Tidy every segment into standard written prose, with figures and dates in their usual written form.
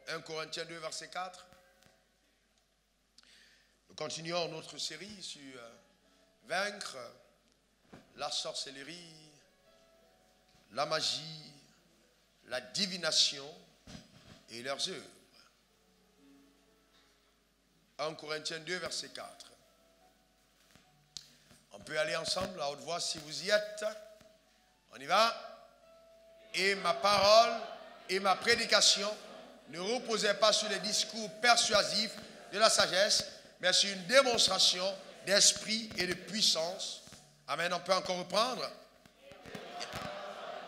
1 Corinthiens 2, verset 4. Nous continuons notre série sur vaincre la sorcellerie, la magie, la divination et leurs œuvres. 1 Corinthiens 2, verset 4. On peut aller ensemble à haute voix si vous y êtes. On y va. Et ma parole et ma prédication ne reposaient pas sur les discours persuasifs de la sagesse, mais sur une démonstration d'esprit et de puissance. Amen. On peut encore reprendre.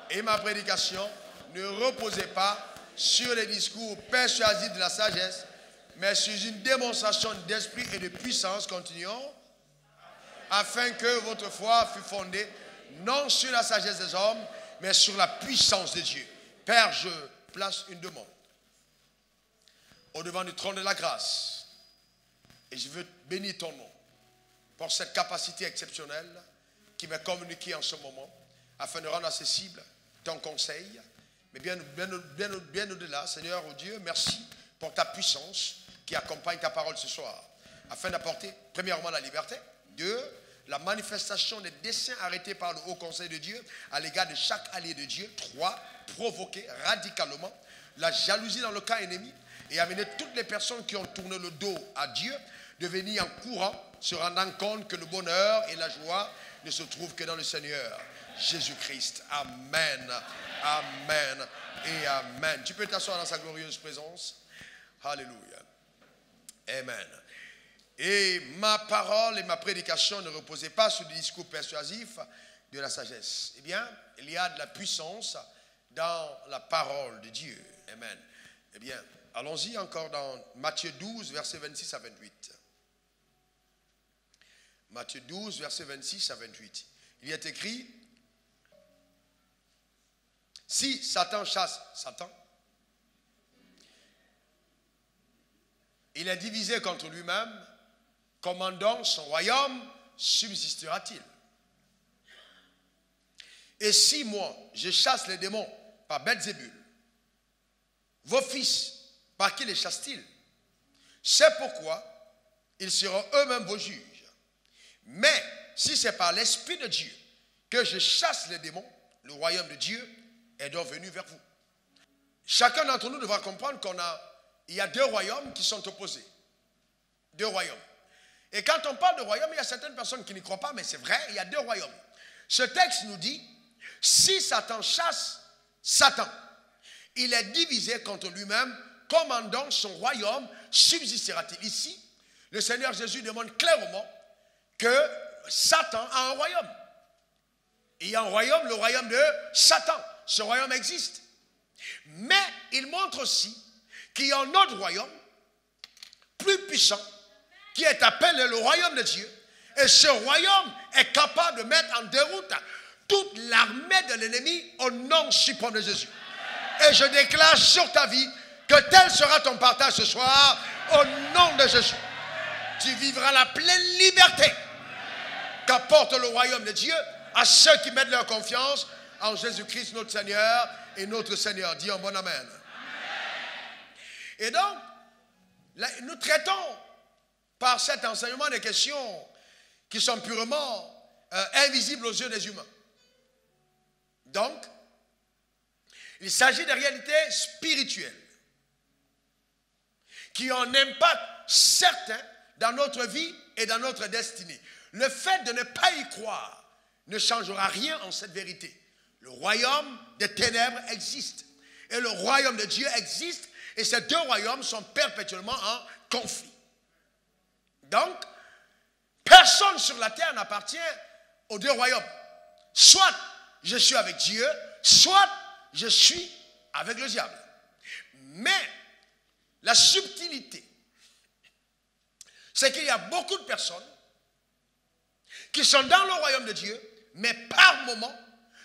Et ma prédication ne reposait pas sur les discours persuasifs de la sagesse, mais sur une démonstration d'esprit et de puissance. Continuons. Afin que votre foi fût fondée non sur la sagesse des hommes, mais sur la puissance de Dieu. Père, je place une demande au devant du trône de la grâce. Et je veux bénir ton nom pour cette capacité exceptionnelle qui m'est communiquée en ce moment, afin de rendre accessible ton conseil. Mais bien au-delà, Seigneur, oh Dieu, merci pour ta puissance qui accompagne ta parole ce soir, afin d'apporter premièrement la liberté, 2, la manifestation des desseins arrêtés par le haut conseil de Dieu à l'égard de chaque allié de Dieu, 3, provoquer radicalement la jalousie dans le camp ennemi et amener toutes les personnes qui ont tourné le dos à Dieu de venir en courant, se rendant compte que le bonheur et la joie ne se trouvent que dans le Seigneur Jésus-Christ. Amen, amen et amen. Tu peux t'asseoir dans sa glorieuse présence. Alléluia. Amen. Et ma parole et ma prédication ne reposaient pas sur des discours persuasifs de la sagesse. Eh bien, il y a de la puissance dans la parole de Dieu. Amen. Eh bien, allons-y encore dans Matthieu 12, versets 26 à 28. Matthieu 12, versets 26 à 28. Il y est écrit, si Satan chasse Satan, il est divisé contre lui-même, comment donc son royaume subsistera-t-il? Et si moi, je chasse les démons par Belzébul, vos fils, par qui les chassent-ils? C'est pourquoi ils seront eux-mêmes vos juges. Mais si c'est par l'Esprit de Dieu que je chasse les démons, le royaume de Dieu est donc venu vers vous. Chacun d'entre nous devra comprendre il y a deux royaumes qui sont opposés. Deux royaumes. Et quand on parle de royaume, il y a certaines personnes qui n'y croient pas, mais c'est vrai, il y a deux royaumes. Ce texte nous dit, si Satan chasse Satan, il est divisé contre lui-même, comment donc son royaume subsistera-t-il? Ici, le Seigneur Jésus demande clairement que Satan a un royaume. Il y a un royaume, le royaume de Satan. Ce royaume existe. Mais il montre aussi qu'il y a un autre royaume, plus puissant, qui est appelé le royaume de Dieu. Et ce royaume est capable de mettre en déroute toute l'armée de l'ennemi au nom suprême de Jésus. Et je déclare sur ta vie que tel sera ton partage ce soir au nom de Jésus. Tu vivras la pleine liberté qu'apporte le royaume de Dieu à ceux qui mettent leur confiance en Jésus-Christ notre Seigneur et notre Seigneur. Dis un bon amen. Amen. Et donc, nous traitons par cet enseignement des questions qui sont purement invisibles aux yeux des humains. Donc, il s'agit de réalités spirituelles qui ont un impact certain dans notre vie et dans notre destinée. Le fait de ne pas y croire ne changera rien en cette vérité. Le royaume des ténèbres existe et le royaume de Dieu existe, et ces deux royaumes sont perpétuellement en conflit. Donc, personne sur la terre n'appartient aux deux royaumes. Soit je suis avec Dieu, soit je suis avec le diable. Mais la subtilité, c'est qu'il y a beaucoup de personnes qui sont dans le royaume de Dieu, mais par moments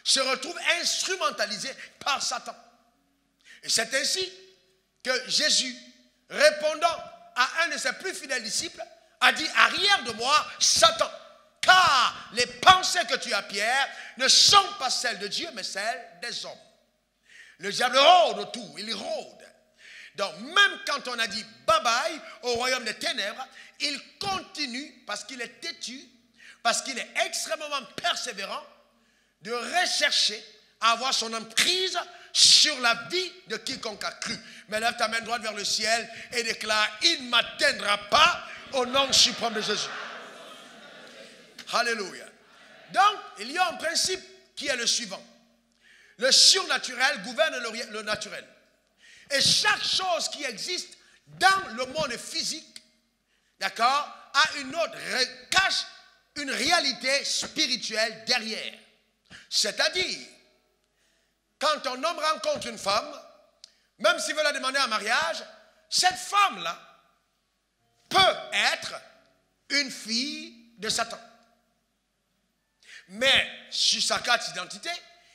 se retrouvent instrumentalisées par Satan. Et c'est ainsi que Jésus, répondant à un de ses plus fidèles disciples, a dit, arrière de moi, Satan, car les pensées que tu as, Pierre, ne sont pas celles de Dieu, mais celles des hommes. Le diable rôde autour, il rôde. Donc, même quand on a dit bye-bye au royaume des ténèbres, il continue, parce qu'il est têtu, parce qu'il est extrêmement persévérant, de rechercher à avoir son emprise sur la vie de quiconque a cru. Mais lève ta main droite vers le ciel et déclare, il ne m'atteindra pas au nom suprême de Jésus. Alléluia. Donc, il y a un principe qui est le suivant. Le surnaturel gouverne le naturel. Et chaque chose qui existe dans le monde physique, d'accord, a une autre, cache une réalité spirituelle derrière. C'est-à-dire, quand un homme rencontre une femme, même s'il veut la demander en mariage, cette femme-là peut être une fille de Satan. Mais sur sa carte d'identité,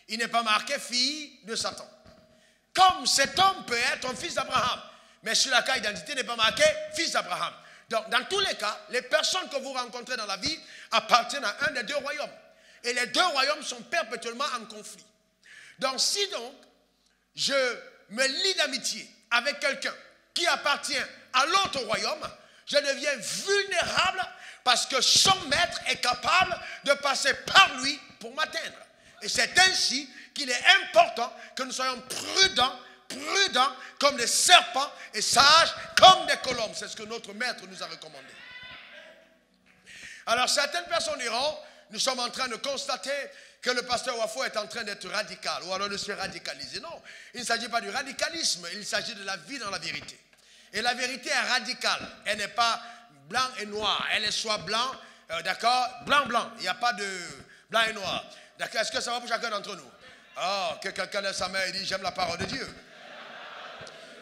il n'est pas marqué fille de Satan. Comme cet homme peut être un fils d'Abraham, mais sur la carte d'identité, il n'est pas marqué fils d'Abraham. Donc, dans tous les cas, les personnes que vous rencontrez dans la vie appartiennent à un des deux royaumes. Et les deux royaumes sont perpétuellement en conflit. Donc, si donc, je me lie d'amitié avec quelqu'un qui appartient à l'autre royaume, je deviens vulnérable parce que son maître est capable de passer par lui pour m'atteindre. Et c'est ainsi qu'il est important que nous soyons prudents comme des serpents et sages comme des colombes. C'est ce que notre maître nous a recommandé. Alors certaines personnes diront, nous sommes en train de constater que le pasteur Wafo est en train d'être radical ou alors de se radicaliser. Non, il ne s'agit pas du radicalisme, il s'agit de la vie dans la vérité. Et la vérité est radicale, elle n'est pas blanc et noir, elle est soit blanc, d'accord, blanc, il n'y a pas de blanc et noir. D'accord, est-ce que ça va pour chacun d'entre nous? Oh, que quelqu'un lève sa main et dit, j'aime la parole de Dieu.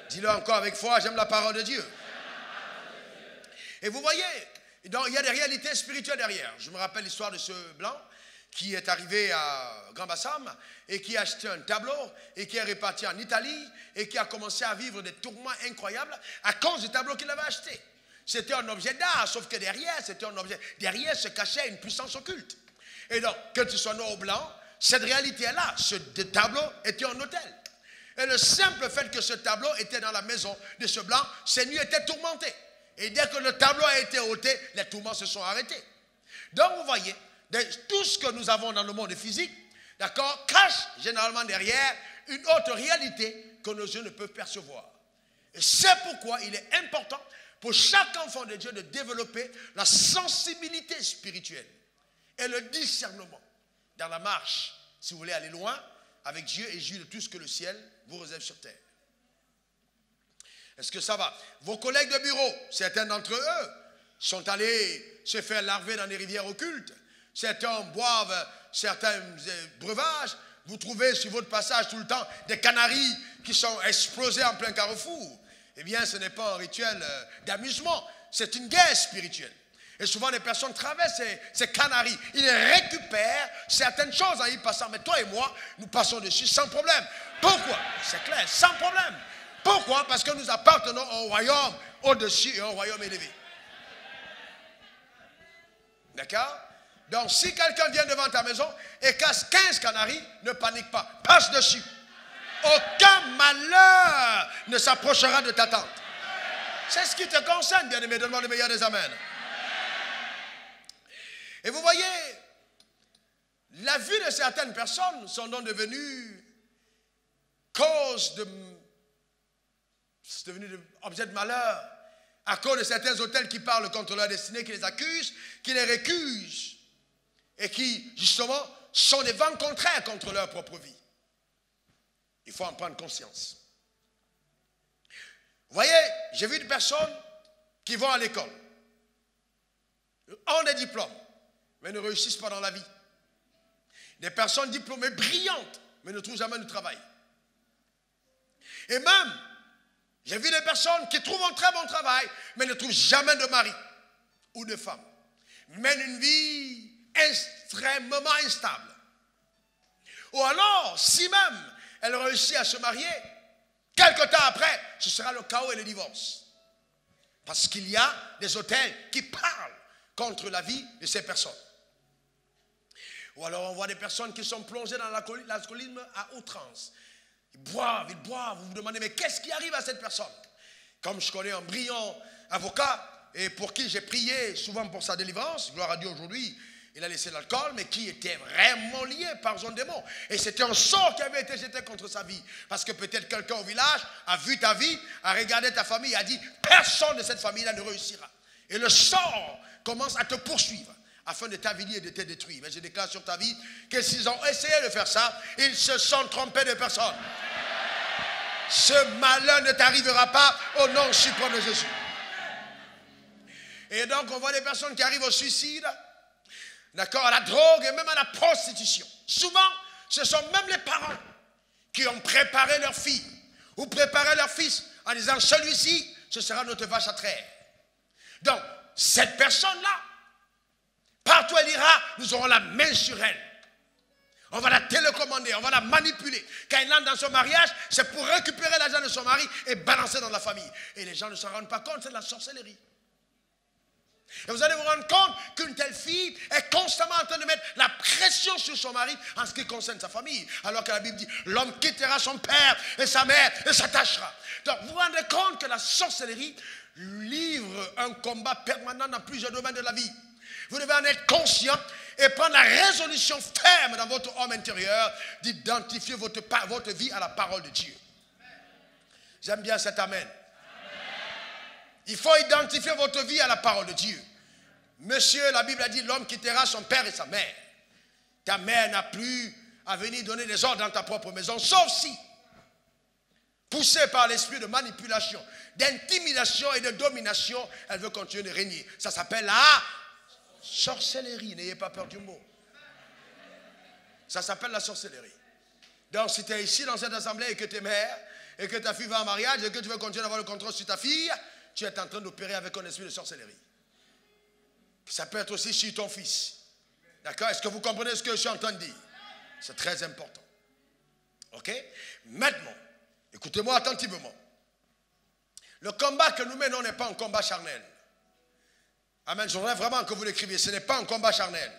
Dis-le encore avec foi, j'aime la parole de Dieu. Et vous voyez, donc, il y a des réalités spirituelles derrière. Je me rappelle l'histoire de ce blanc qui est arrivé à Grand Bassam et qui a acheté un tableau et qui est reparti en Italie et qui a commencé à vivre des tourments incroyables à cause du tableau qu'il avait acheté. C'était un objet d'art, sauf que derrière, derrière se cachait une puissance occulte. Et donc, que tu sois noir ou blanc, cette réalité-là, ce tableau était un hôtel. Et le simple fait que ce tableau était dans la maison de ce blanc, ses nuits étaient tourmentées. Et dès que le tableau a été ôté, les tourments se sont arrêtés. Donc vous voyez, tout ce que nous avons dans le monde physique, d'accord, cache généralement derrière une autre réalité que nos yeux ne peuvent percevoir. Et c'est pourquoi il est important pour chaque enfant de Dieu de développer la sensibilité spirituelle et le discernement dans la marche, si vous voulez aller loin, avec Dieu et jouir de tout ce que le ciel vous réserve sur terre. Est-ce que ça va? Vos collègues de bureau, certains d'entre eux sont allés se faire larver dans des rivières occultes. Certains boivent certains breuvages. Vous trouvez sur votre passage tout le temps des canaris qui sont explosés en plein carrefour. Eh bien, ce n'est pas un rituel d'amusement, c'est une guerre spirituelle. Et souvent, les personnes traversent ces canaris. Ils récupèrent certaines choses en y passant. Mais toi et moi, nous passons dessus sans problème. Pourquoi? C'est clair, sans problème. Pourquoi? Parce que nous appartenons au royaume au-dessus et au royaume élevé. D'accord? Donc, si quelqu'un vient devant ta maison et casse 15 canaris, ne panique pas. Passe dessus. Aucun malheur ne s'approchera de ta tente. C'est ce qui te concerne, bien-aimé. Donne-moi le meilleur des amens. Et vous voyez, la vie de certaines personnes sont donc devenues cause de... C'est devenu objet de malheur à cause de certains hôtels qui parlent contre leur destinée, qui les accusent, qui les récusent et qui, justement, sont des vents contraires contre leur propre vie. Il faut en prendre conscience. Vous voyez, j'ai vu des personnes qui vont à l'école, ont des diplômes, mais ne réussissent pas dans la vie. Des personnes diplômées brillantes, mais ne trouvent jamais de travail. Et même, j'ai vu des personnes qui trouvent un très bon travail, mais ne trouvent jamais de mari ou de femme. Mènent une vie extrêmement instable. Ou alors, si même elle réussit à se marier, quelque temps après, ce sera le chaos et le divorce. Parce qu'il y a des hôtels qui parlent contre la vie de ces personnes. Ou alors on voit des personnes qui sont plongées dans l'alcoolisme à outrance. Ils boivent, vous vous demandez, mais qu'est-ce qui arrive à cette personne? Comme je connais un brillant avocat, et pour qui j'ai prié souvent pour sa délivrance, gloire à Dieu aujourd'hui, il a laissé l'alcool, mais qui était vraiment lié par son démon. Et c'était un sort qui avait été jeté contre sa vie. Parce que peut-être quelqu'un au village a vu ta vie, a regardé ta famille, a dit, personne de cette famille-là ne réussira. Et le sort commence à te poursuivre, afin de t'avilir et de te détruire. Mais je déclare sur ta vie que s'ils ont essayé de faire ça, ils se sont trompés de personne. Ce malheur ne t'arrivera pas au nom suprême de Jésus. Et donc on voit des personnes qui arrivent au suicide, d'accord, à la drogue et même à la prostitution. Souvent, ce sont même les parents qui ont préparé leur fille ou préparé leur fils en disant, celui-ci, ce sera notre vache à traire. Donc, cette personne-là, partout elle ira, nous aurons la main sur elle. On va la télécommander, on va la manipuler. Quand elle entre dans son mariage, c'est pour récupérer l'argent de son mari et balancer dans la famille. Et les gens ne s'en rendent pas compte, c'est de la sorcellerie. Et vous allez vous rendre compte qu'une telle fille est constamment en train de mettre la pression sur son mari en ce qui concerne sa famille. Alors que la Bible dit, l'homme quittera son père et sa mère et s'attachera. Donc vous vous rendez compte que la sorcellerie livre un combat permanent dans plusieurs domaines de la vie. Vous devez en être conscient et prendre la résolution ferme dans votre homme intérieur d'identifier votre vie à la parole de Dieu. J'aime bien cet amen. Il faut identifier votre vie à la parole de Dieu. Monsieur, la Bible a dit, l'homme quittera son père et sa mère. Ta mère n'a plus à venir donner des ordres dans ta propre maison, sauf si, poussée par l'esprit de manipulation, d'intimidation et de domination, elle veut continuer de régner. Ça s'appelle la sorcellerie. N'ayez pas peur du mot. Ça s'appelle la sorcellerie. Donc, si tu es ici dans cette assemblée et que tu es mère, et que ta fille va en mariage, et que tu veux continuer d'avoir le contrôle sur ta fille, tu es en train d'opérer avec un esprit de sorcellerie. Ça peut être aussi sur ton fils. D'accord? Est-ce que vous comprenez ce que je suis en train de dire? C'est très important. Ok? Maintenant, écoutez-moi attentivement. Le combat que nous menons n'est pas un combat charnel. Amen. Je voudrais vraiment que vous l'écriviez. Ce n'est pas un combat charnel.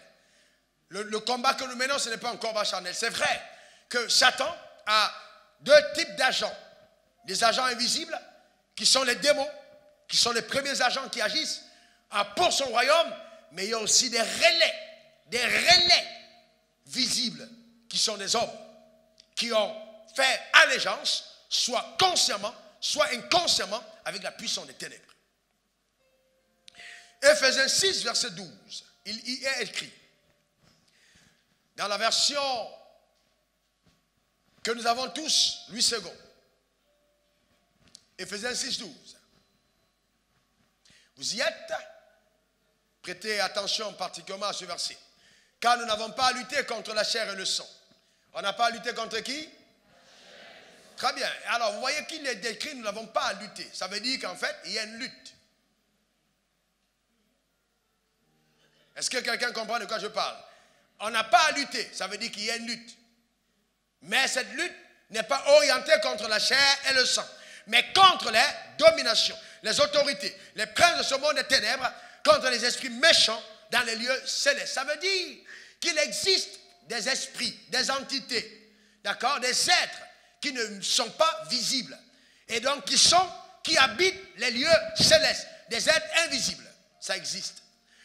Le combat que nous menons, ce n'est pas un combat charnel. C'est vrai que Satan a deux types d'agents. Des agents invisibles, qui sont les démons, qui sont les premiers agents qui agissent pour son royaume, mais il y a aussi des relais visibles, qui sont des hommes, qui ont fait allégeance, soit consciemment, soit inconsciemment, avec la puissance des ténèbres. Éphésiens 6, verset 12, il y est écrit, dans la version que nous avons tous, Louis II, Éphésiens 6, 12. Vous y êtes? Prêtez attention particulièrement à ce verset. Car nous n'avons pas à lutter contre la chair et le sang. On n'a pas à lutter contre qui? Très bien. Alors, vous voyez qu'il est décrit, nous n'avons pas à lutter. Ça veut dire qu'en fait, il y a une lutte. Est-ce que quelqu'un comprend de quoi je parle? On n'a pas à lutter. Ça veut dire qu'il y a une lutte. Mais cette lutte n'est pas orientée contre la chair et le sang, mais contre les dominations, les autorités, les princes de ce monde des ténèbres, contre les esprits méchants dans les lieux célestes. Ça veut dire qu'il existe des esprits, des entités, d'accord, des êtres qui ne sont pas visibles et donc qui habitent les lieux célestes, des êtres invisibles. Ça existe.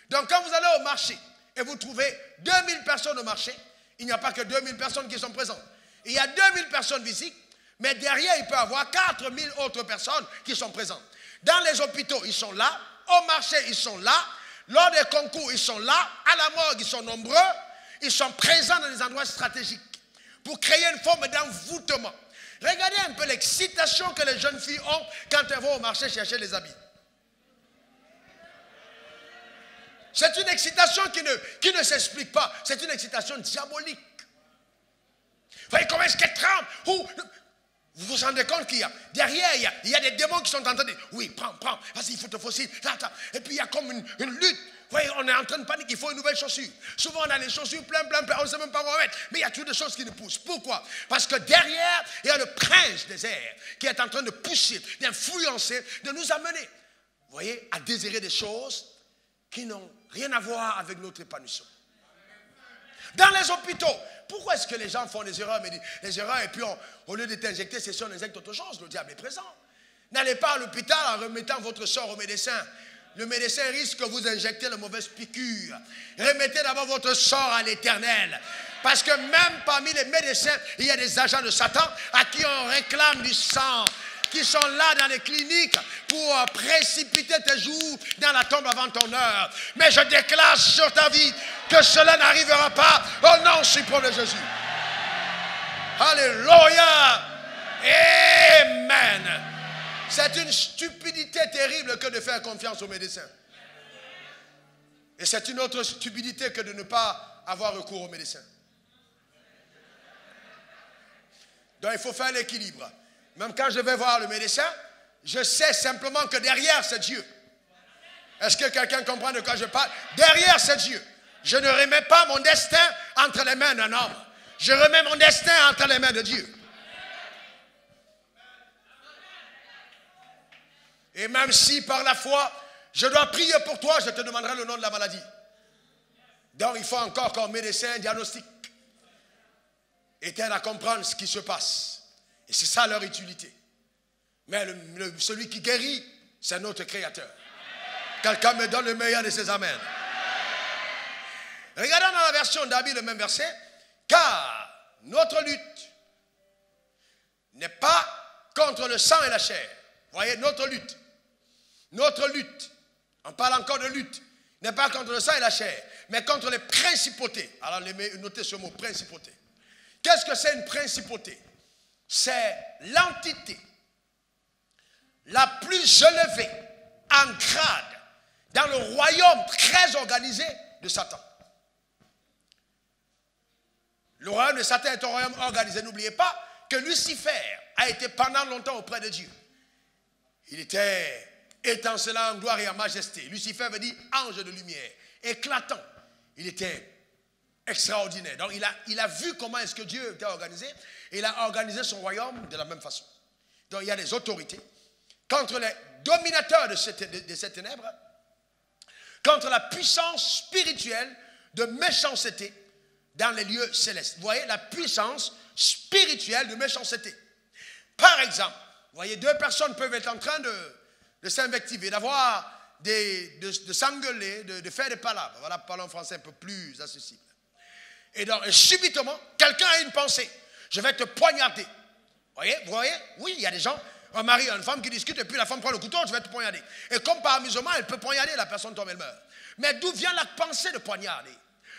Donc quand vous allez au marché et vous trouvez 2000 personnes au marché, il n'y a pas que 2000 personnes qui sont présentes. Il y a 2000 personnes visibles, mais derrière, il peut y avoir 4000 autres personnes qui sont présentes. Dans les hôpitaux, ils sont là. Au marché, ils sont là. Lors des concours, ils sont là. À la morgue, ils sont nombreux. Ils sont présents dans des endroits stratégiques pour créer une forme d'envoûtement. Regardez un peu l'excitation que les jeunes filles ont quand elles vont au marché chercher les habits. C'est une excitation qui ne s'explique pas. C'est une excitation diabolique. Vous voyez comment est-ce qu'elle tremble? Vous vous rendez compte qu'il y a, derrière, il y a des démons qui sont en train de dire, oui, prends, vas-y, il faut te fossile. Et puis il y a comme une lutte. Vous voyez, on est en train de paniquer, il faut une nouvelle chaussure. Souvent, on a les chaussures plein, on ne sait même pas où on mettre. Mais il y a toutes des choses qui nous poussent. Pourquoi? Parce que derrière, il y a le prince des airs qui est en train de pousser, d'influencer, de nous amener, vous voyez, à désirer des choses qui n'ont rien à voir avec notre épanouissement. Dans les hôpitaux, pourquoi est-ce que les gens font des erreurs, et puis au lieu de t'injecter, c'est si on injecte autre chose, le diable est présent. N'allez pas à l'hôpital en remettant votre sort au médecin. Le médecin risque que vous injectez la mauvaise piqûre. Remettez d'abord votre sort à l'Éternel. Parce que même parmi les médecins, il y a des agents de Satan à qui on réclame du sang, qui sont là dans les cliniques pour précipiter tes jours dans la tombe avant ton heure. Mais je déclare sur ta vie que cela n'arrivera pas au nom suprême de Jésus. Alléluia. Amen. C'est une stupidité terrible que de faire confiance aux médecins. Et c'est une autre stupidité que de ne pas avoir recours aux médecins. Donc il faut faire l'équilibre. Même quand je vais voir le médecin, je sais simplement que derrière c'est Dieu. Est-ce que quelqu'un comprend de quoi je parle? Derrière c'est Dieu. Je ne remets pas mon destin entre les mains d'un homme. Je remets mon destin entre les mains de Dieu. Et même si par la foi, je dois prier pour toi, je te demanderai le nom de la maladie. Donc il faut encore qu'un médecin diagnostique et t'aide à comprendre ce qui se passe. Et c'est ça leur utilité. Mais celui qui guérit, c'est notre Créateur. Quelqu'un me donne le meilleur de ses amens. Regardons dans la version d'Abi le même verset. Car notre lutte n'est pas contre le sang et la chair. Vous voyez, notre lutte, on parle encore de lutte, n'est pas contre le sang et la chair, mais contre les principautés. Alors, notez ce mot, principauté. Qu'est-ce que c'est une principauté? C'est l'entité la plus élevée en grade dans le royaume très organisé de Satan. Le royaume de Satan est un royaume organisé. N'oubliez pas que Lucifer a été pendant longtemps auprès de Dieu. Il était étincelant en gloire et en majesté. Lucifer veut dire ange de lumière, éclatant. Il était extraordinaire. Donc il a vu comment est-ce que Dieu était organisé. Et il a organisé son royaume de la même façon. Donc il y a des autorités contre les dominateurs de ces ténèbres, contre la puissance spirituelle de méchanceté dans les lieux célestes. Vous voyez, la puissance spirituelle de méchanceté. Par exemple, vous voyez, deux personnes peuvent être en train de s'invectiver, de s'engueuler, de faire des palabres. Voilà, parlons en français un peu plus accessible. Et donc, subitement, quelqu'un a une pensée. Je vais te poignarder. Vous voyez? Oui, il y a des gens, un mari et une femme qui discutent, et puis la femme prend le couteau, je vais te poignarder. Et comme par amusement, elle peut poignarder, la personne tombe, elle meurt. Mais d'où vient la pensée de poignarder?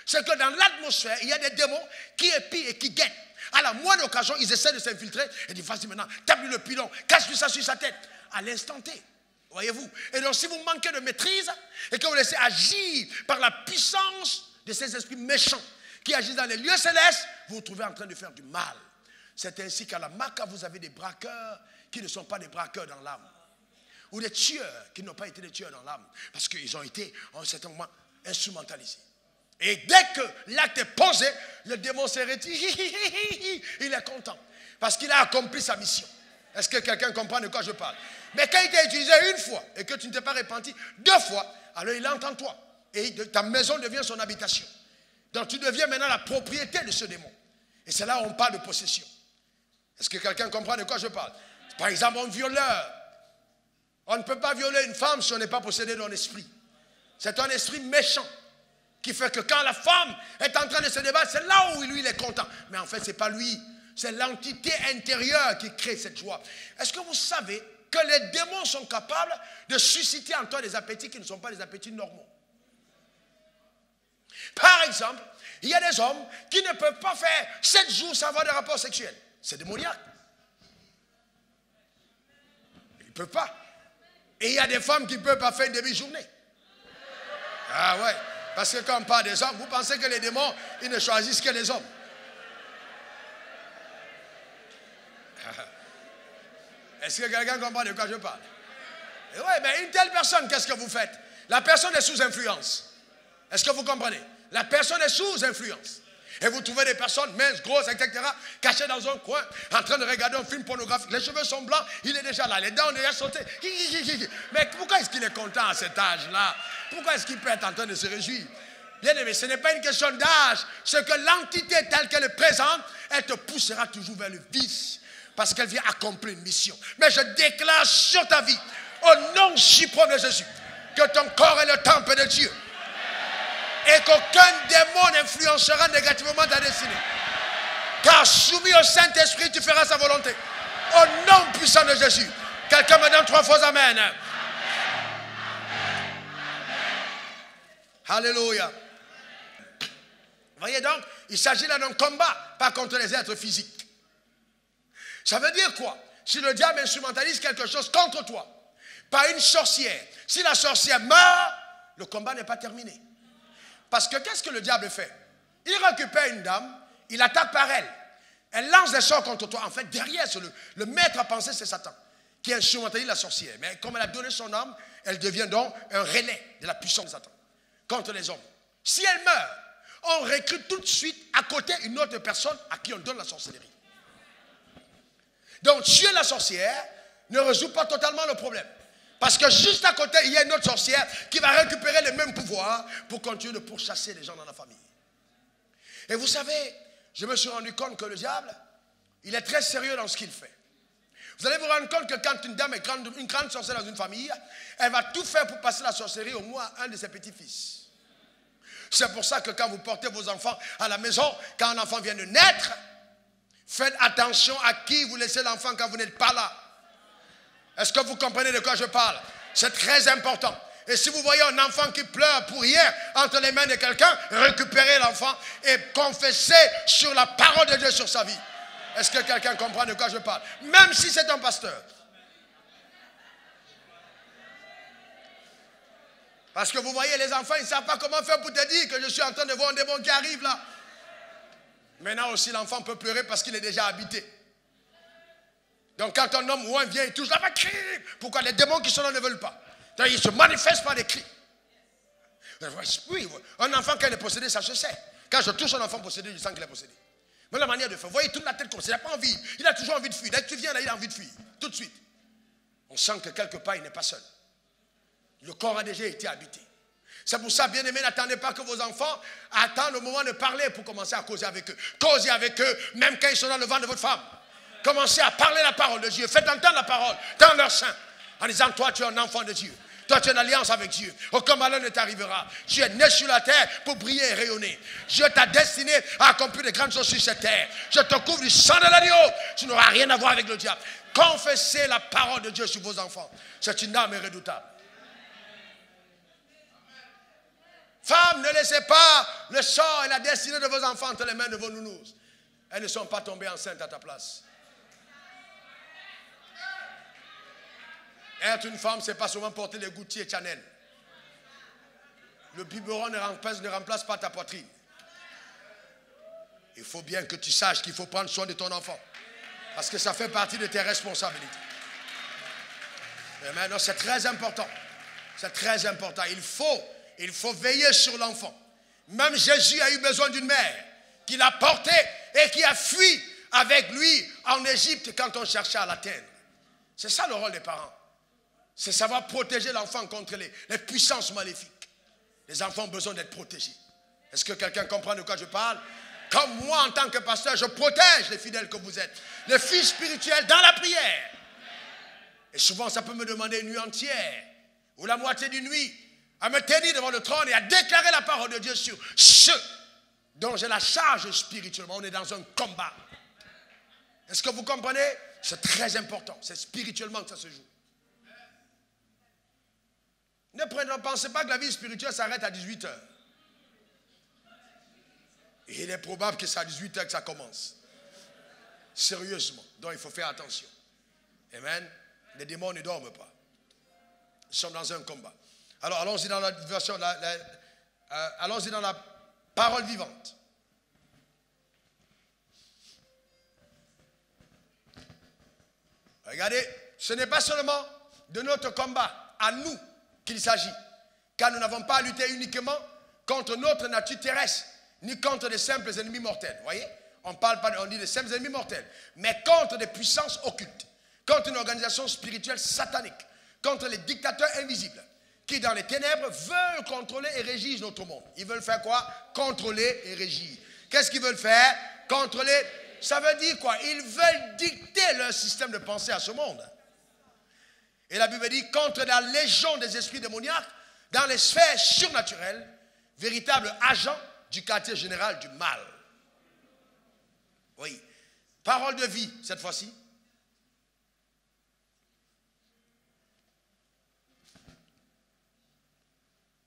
C'est que dans l'atmosphère, il y a des démons qui épient et qui guettent. À la moindre occasion, ils essaient de s'infiltrer et disent, vas-y maintenant, tape-lui le pilon, cache-lui ça sur sa tête. À l'instant T, voyez-vous. Et donc, si vous manquez de maîtrise et que vous laissez agir par la puissance de ces esprits méchants qui agissent dans les lieux célestes, vous vous trouvez en train de faire du mal. C'est ainsi qu'à la Maca, vous avez des braqueurs qui ne sont pas des braqueurs dans l'âme. Ou des tueurs qui n'ont pas été des tueurs dans l'âme. Parce qu'ils ont été, à un certain moment, instrumentalisés. Et dès que l'acte est posé, le démon s'est retiré. Il est content. Parce qu'il a accompli sa mission. Est-ce que quelqu'un comprend de quoi je parle? Mais quand il t'a utilisé une fois et que tu ne t'es pas repenti 2 fois, alors il entend toi. Et ta maison devient son habitation. Donc tu deviens maintenant la propriété de ce démon. Et c'est là où on parle de possession. Est-ce que quelqu'un comprend de quoi je parle? Par exemple, un violeur. On ne peut pas violer une femme si on n'est pas possédé d'un esprit. C'est un esprit méchant qui fait que quand la femme est en train de se débattre, c'est là où lui il est content. Mais en fait, ce n'est pas lui. C'est l'entité intérieure qui crée cette joie. Est-ce que vous savez que les démons sont capables de susciter en toi des appétits qui ne sont pas des appétits normaux? Par exemple, il y a des hommes qui ne peuvent pas faire 7 jours sans avoir de rapports sexuels. C'est démoniaque. Ils ne peuvent pas. Et il y a des femmes qui ne peuvent pas faire une demi-journée. Ah ouais. Parce que quand on parle des hommes, vous pensez que les démons, ils ne choisissent que les hommes. Est-ce que quelqu'un comprend de quoi je parle? Oui, mais une telle personne, qu'est-ce que vous faites? La personne est sous influence. Est-ce que vous comprenez? La personne est sous influence. Et vous trouvez des personnes minces, grosses, etc., cachées dans un coin, en train de regarder un film pornographique. Les cheveux sont blancs, il est déjà là, les dents ont déjà sauté. Mais pourquoi est-ce qu'il est content à cet âge-là? Pourquoi est-ce qu'il peut être en train de se réjouir? Bien aimé, ce n'est pas une question d'âge. C'est que l'entité telle qu'elle est présente, elle te poussera toujours vers le vice. Parce qu'elle vient accomplir une mission. Mais je déclare sur ta vie, au nom suprême de Jésus, que ton corps est le temple de Dieu. Et qu'aucun démon n'influencera négativement ta destinée. Car soumis au Saint-Esprit, tu feras sa volonté. Au nom puissant de Jésus. Quelqu'un me donne 3 fois amen. Alléluia. Voyez donc, il s'agit là d'un combat, pas contre les êtres physiques. Ça veut dire quoi? Si le diable instrumentalise quelque chose contre toi, par une sorcière, si la sorcière meurt, le combat n'est pas terminé. Parce que qu'est-ce que le diable fait? Il récupère une dame, il attaque par elle. Elle lance des sorts contre toi. En fait, derrière, le maître à penser, c'est Satan, qui instrumentalise la sorcière. Mais comme elle a donné son âme, elle devient donc un relais de la puissance de Satan contre les hommes. Si elle meurt, on recrute tout de suite à côté une autre personne à qui on donne la sorcellerie. Donc, tuer la sorcière ne résout pas totalement le problème. Parce que juste à côté, il y a une autre sorcière qui va récupérer les mêmes pouvoirs pour continuer de pourchasser les gens dans la famille. Et vous savez, je me suis rendu compte que le diable, il est très sérieux dans ce qu'il fait. Vous allez vous rendre compte que quand une dame est une grande sorcière dans une famille, elle va tout faire pour passer la sorcellerie au moins à un de ses petits-fils. C'est pour ça que quand vous portez vos enfants à la maison, quand un enfant vient de naître, faites attention à qui vous laissez l'enfant quand vous n'êtes pas là. Est-ce que vous comprenez de quoi je parle? C'est très important. Et si vous voyez un enfant qui pleure pour rien entre les mains de quelqu'un, récupérez l'enfant et confessez sur la parole de Dieu sur sa vie. Est-ce que quelqu'un comprend de quoi je parle? Même si c'est un pasteur. Parce que vous voyez, les enfants, ils ne savent pas comment faire pour te dire que je suis en train de voir un démon qui arrive là. Maintenant aussi, l'enfant peut pleurer parce qu'il est déjà habité. Donc quand un homme ou un vient, il touche là-bas, crie. Pourquoi les démons qui sont là ne veulent pas? Donc, ils se manifestent par des cris. Oui, un enfant quand il est possédé, ça se sait. Quand je touche un enfant possédé, je sens qu'il est possédé. Mais la manière de faire, vous voyez, toute la tête comme ça, il n'a pas envie. Il a toujours envie de fuir. Dès que tu viens là, il a envie de fuir. Tout de suite. On sent que quelque part, il n'est pas seul. Le corps a déjà été habité. C'est pour ça, bien aimé, n'attendez pas que vos enfants attendent le moment de parler pour commencer à causer avec eux. Causez avec eux, même quand ils sont dans le ventre de votre femme. Commencez à parler la parole de Dieu. Faites entendre la parole dans leur sein. En disant, toi, tu es un enfant de Dieu. Toi, tu as une alliance avec Dieu. Aucun malheur ne t'arrivera. Tu es né sur la terre pour briller et rayonner. Dieu t'a destiné à accomplir de grandes choses sur cette terre. Je te couvre du sang de l'agneau. Tu n'auras rien à voir avec le diable. Confessez la parole de Dieu sur vos enfants. C'est une arme redoutable. Femmes, ne laissez pas le sort et la destinée de vos enfants entre les mains de vos nounous. Elles ne sont pas tombées enceintes à ta place. Être une femme, ce n'est pas seulement porter les gouttiers Chanel. Le biberon ne remplace pas ta poitrine. Il faut bien que tu saches qu'il faut prendre soin de ton enfant. Parce que ça fait partie de tes responsabilités. Et maintenant, c'est très important. C'est très important. Il faut veiller sur l'enfant. Même Jésus a eu besoin d'une mère qui l'a porté et qui a fui avec lui en Égypte quand on cherchait à l'atteindre. C'est ça le rôle des parents. C'est savoir protéger l'enfant contre les puissances maléfiques. Les enfants ont besoin d'être protégés. Est-ce que quelqu'un comprend de quoi je parle? Comme moi, en tant que pasteur, je protège les fidèles que vous êtes. Les filles spirituelles dans la prière. Et souvent, ça peut me demander une nuit entière ou la moitié d'une nuit à me tenir devant le trône et à déclarer la parole de Dieu sur ceux dont j'ai la charge spirituellement. On est dans un combat. Est-ce que vous comprenez? C'est très important. C'est spirituellement que ça se joue. Ne pensez pas que la vie spirituelle s'arrête à 18h. Il est probable que c'est à 18h que ça commence. Sérieusement. Donc il faut faire attention. Amen. Les démons ne dorment pas. Ils sont dans un combat. Alors allons-y dans la version, allons-y dans la parole vivante. Regardez, ce n'est pas seulement de notre combat à nous qu'il s'agit, car nous n'avons pas à lutter uniquement contre notre nature terrestre, ni contre des simples ennemis mortels. Vous voyez? On dit des simples ennemis mortels, mais contre des puissances occultes, contre une organisation spirituelle satanique, contre les dictateurs invisibles, qui dans les ténèbres veulent contrôler et régir notre monde. Ils veulent faire quoi? Contrôler et régir. Qu'est-ce qu'ils veulent faire? Contrôler. Ça veut dire quoi? Ils veulent dicter leur système de pensée à ce monde. Et la Bible dit, contre la légion des esprits démoniaques, dans les sphères surnaturelles, véritable agent du quartier général du mal. Oui. Parole de vie, cette fois-ci.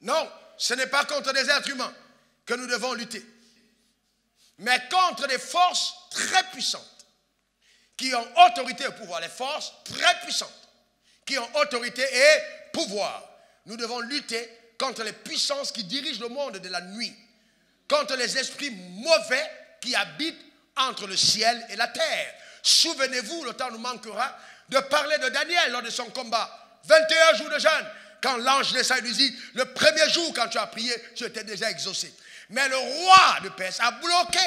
Non, ce n'est pas contre des êtres humains que nous devons lutter, mais contre des forces très puissantes qui ont autorité et pouvoir. Les forces très puissantes qui ont autorité et pouvoir. Nous devons lutter contre les puissances qui dirigent le monde de la nuit, contre les esprits mauvais qui habitent entre le ciel et la terre. Souvenez-vous, le temps nous manquera, de parler de Daniel lors de son combat. 21 jours de jeûne. Quand l'ange descend et lui dit, le premier jour quand tu as prié, tu étais déjà exaucé. Mais le roi de Perse a bloqué.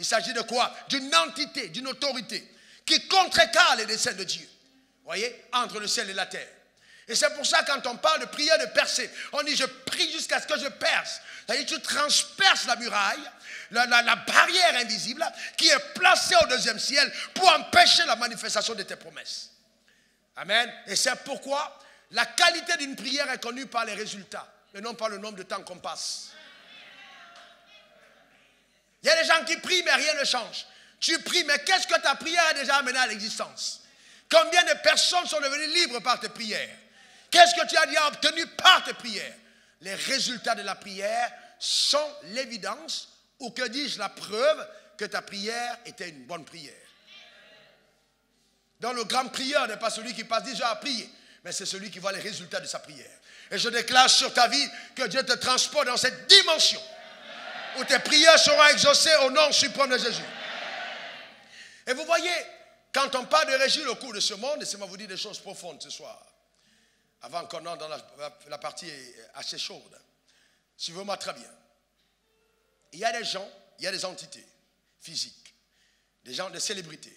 Il s'agit de quoi? D'une entité, d'une autorité qui contrecarre les desseins de Dieu. Vous voyez? Entre le ciel et la terre. Et c'est pour ça quand on parle de prière de percer, on dit je prie jusqu'à ce que je perce. C'est-à-dire tu transperces la muraille, la barrière invisible qui est placée au deuxième ciel pour empêcher la manifestation de tes promesses. Amen. Et c'est pourquoi la qualité d'une prière est connue par les résultats, mais non par le nombre de temps qu'on passe. Il y a des gens qui prient, mais rien ne change. Tu pries, mais qu'est-ce que ta prière a déjà amené à l'existence? Combien de personnes sont devenues libres par tes prières? Qu'est-ce que tu as déjà obtenu par tes prières? Les résultats de la prière sont l'évidence, ou que dis-je, la preuve que ta prière était une bonne prière. Donc le grand prieur n'est pas celui qui passe déjà à prier, mais c'est celui qui voit les résultats de sa prière. Et je déclare sur ta vie que Dieu te transporte dans cette dimension où tes prières seront exaucées au nom suprême de Jésus. Et vous voyez, quand on parle de régir le cours de ce monde, laissez-moi vous dire des choses profondes ce soir, avant qu'on entre dans la partie assez chaude. Suivez-moi très bien. Il y a des gens, il y a des entités physiques, des gens, des célébrités,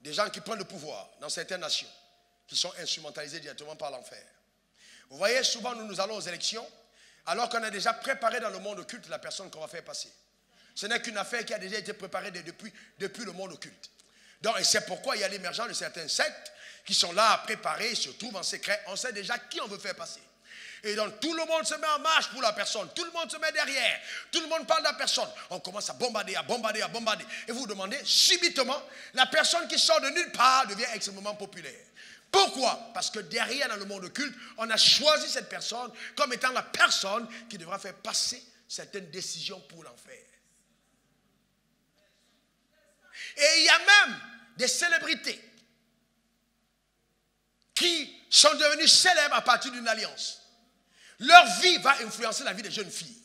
des gens qui prennent le pouvoir dans certaines nations, qui sont instrumentalisés directement par l'enfer. Vous voyez, souvent nous allons aux élections, alors qu'on a déjà préparé dans le monde occulte la personne qu'on va faire passer. Ce n'est qu'une affaire qui a déjà été préparée depuis le monde occulte. Donc, et c'est pourquoi il y a l'émergence de certains sectes qui sont là à préparer, se trouvent en secret. On sait déjà qui on veut faire passer. Et donc tout le monde se met en marche pour la personne. Tout le monde se met derrière. Tout le monde parle de la personne. On commence à bombarder, à bombarder, à bombarder. Et vous vous demandez, subitement, la personne qui sort de nulle part devient extrêmement populaire. Pourquoi? Parce que derrière, dans le monde occulte, on a choisi cette personne comme étant la personne qui devra faire passer certaines décisions pour l'enfer. Et il y a même des célébrités qui sont devenues célèbres à partir d'une alliance. Leur vie va influencer la vie des jeunes filles.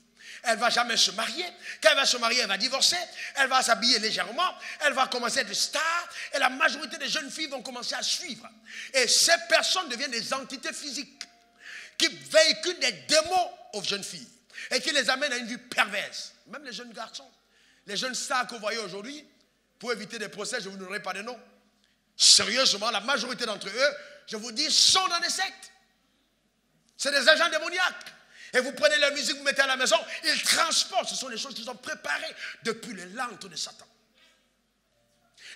Elle ne va jamais se marier. Quand elle va se marier, elle va divorcer. Elle va s'habiller légèrement. Elle va commencer à être star. Et la majorité des jeunes filles vont commencer à suivre. Et ces personnes deviennent des entités physiques qui véhiculent des démons aux jeunes filles et qui les amènent à une vie perverse. Même les jeunes garçons. Les jeunes stars que vous voyez aujourd'hui, pour éviter des procès, je ne vous donnerai pas de nom. Sérieusement, la majorité d'entre eux, je vous dis, sont dans des sectes. C'est des agents démoniaques. Et vous prenez la musique, vous mettez à la maison, ils transportent. Ce sont des choses qui sont préparées depuis les lantres de Satan.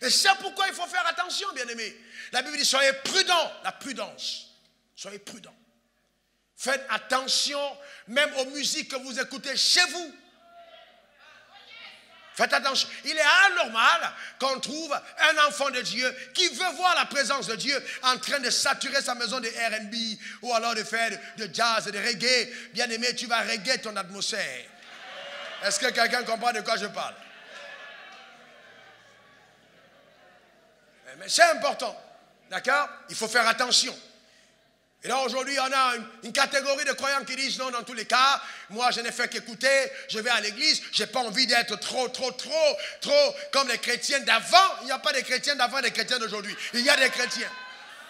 Et c'est pourquoi il faut faire attention, bien-aimés. La Bible dit, soyez prudents. La prudence. Soyez prudents. Faites attention même aux musiques que vous écoutez chez vous. Faites attention. Il est anormal qu'on trouve un enfant de Dieu qui veut voir la présence de Dieu en train de saturer sa maison de R&B ou alors de faire de jazz et de reggae. Bien aimé, tu vas reggae ton atmosphère. Est-ce que quelqu'un comprend de quoi je parle? Mais c'est important. D'accord? Il faut faire attention. Et là, aujourd'hui, on a une catégorie de croyants qui disent non, dans tous les cas, moi, je n'ai fait qu'écouter, je vais à l'église, je n'ai pas envie d'être trop comme les chrétiens d'avant. Il n'y a pas de chrétiens d'avant et des chrétiens d'aujourd'hui. Il y a des chrétiens.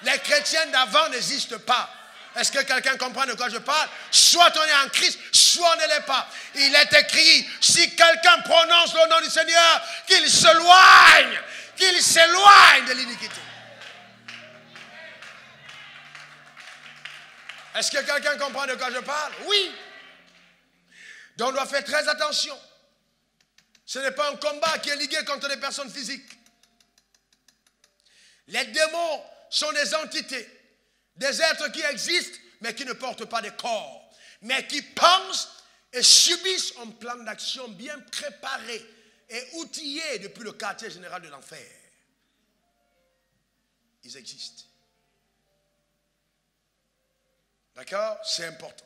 Les chrétiens d'avant n'existent pas. Est-ce que quelqu'un comprend de quoi je parle? Soit on est en Christ, soit on ne l'est pas. Il est écrit, si quelqu'un prononce le nom du Seigneur, qu'il s'éloigne de l'iniquité. Est-ce que quelqu'un comprend de quoi je parle? Oui. Donc on doit faire très attention. Ce n'est pas un combat qui est ligué contre des personnes physiques. Les démons sont des entités, des êtres qui existent, mais qui ne portent pas de corps, mais qui pensent et subissent un plan d'action bien préparé et outillé depuis le quartier général de l'enfer. Ils existent. D'accord? C'est important.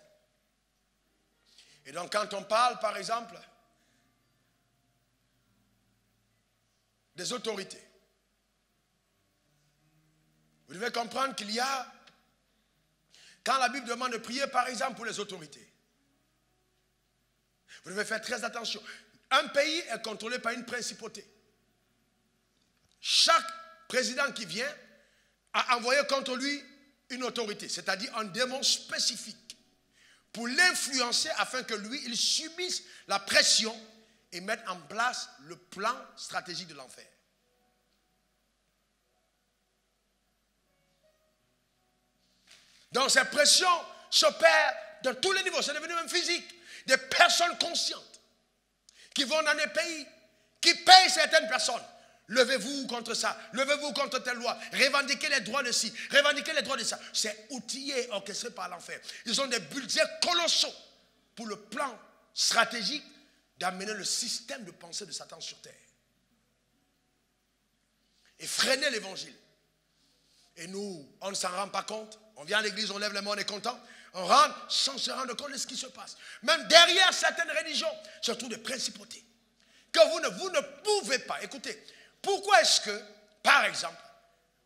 Et donc quand on parle, par exemple, des autorités, vous devez comprendre qu'il y a, quand la Bible demande de prier, par exemple, pour les autorités, vous devez faire très attention. Un pays est contrôlé par une principauté. Chaque président qui vient a envoyé contre lui une autorité, c'est-à-dire un démon spécifique, pour l'influencer afin que lui, il subisse la pression et mette en place le plan stratégique de l'enfer. Donc cette pression s'opère dans tous les niveaux, c'est devenu même physique. Des personnes conscientes qui vont dans des pays, qui payent certaines personnes. Levez-vous contre ça, levez-vous contre telle loi, revendiquez les droits de ci, revendiquez les droits de ça. C'est outillé, orchestré par l'enfer. Ils ont des budgets colossaux pour le plan stratégique d'amener le système de pensée de Satan sur terre. Et freiner l'évangile. Et nous, on ne s'en rend pas compte. On vient à l'église, on lève les mains, on est content. On rentre sans se rendre compte de ce qui se passe. Même derrière certaines religions, surtout des principautés, que vous ne pouvez pas. Écoutez, pourquoi est-ce que, par exemple,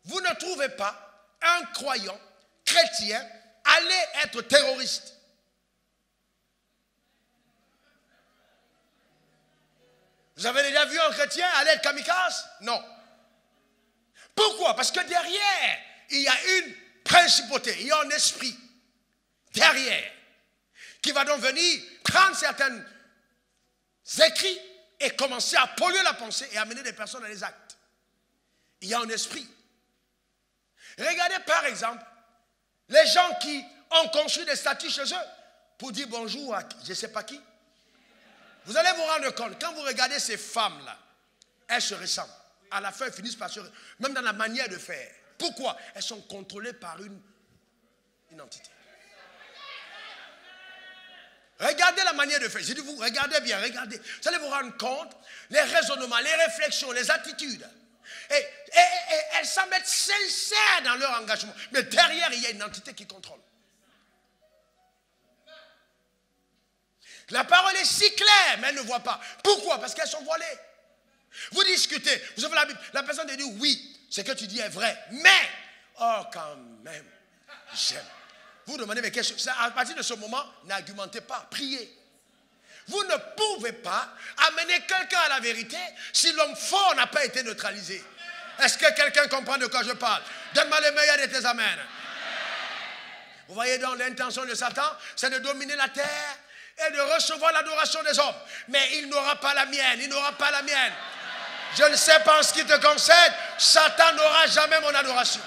vous ne trouvez pas un croyant chrétien aller être terroriste? Vous avez déjà vu un chrétien aller être kamikaze? Non. Pourquoi? Parce que derrière, il y a une principauté, il y a un esprit derrière qui va donc venir prendre certains écrits et commencer à polluer la pensée et amener des personnes à les actes. Il y a un esprit. Regardez par exemple les gens qui ont construit des statues chez eux pour dire bonjour à je ne sais pas qui. Vous allez vous rendre compte, quand vous regardez ces femmes-là, elles se ressemblent. À la fin, elles finissent par se ressemble, même dans la manière de faire. Pourquoi? Elles sont contrôlées par une entité. Regardez la manière de faire. J'ai dit, vous regardez bien, regardez. Vous allez vous rendre compte, les raisonnements, les réflexions, les attitudes. Et elles semblent être sincères dans leur engagement. Mais derrière, il y a une entité qui contrôle. La parole est si claire, mais elle ne voit pas. Pourquoi? Parce qu'elles sont voilées. Vous discutez, vous ouvrez la Bible, la personne te dit oui, ce que tu dis est vrai. Mais, oh quand même, j'aime. Vous demandez, mais qu'est-ce que à partir de ce moment, n'argumentez pas, priez. Vous ne pouvez pas amener quelqu'un à la vérité si l'homme fort n'a pas été neutralisé. Est-ce que quelqu'un comprend de quoi je parle? Donne-moi le meilleur de tes amens. Vous voyez donc l'intention de Satan, c'est de dominer la terre et de recevoir l'adoration des hommes. Mais il n'aura pas la mienne, il n'aura pas la mienne. Je ne sais pas en ce qui te concerne, Satan n'aura jamais mon adoration.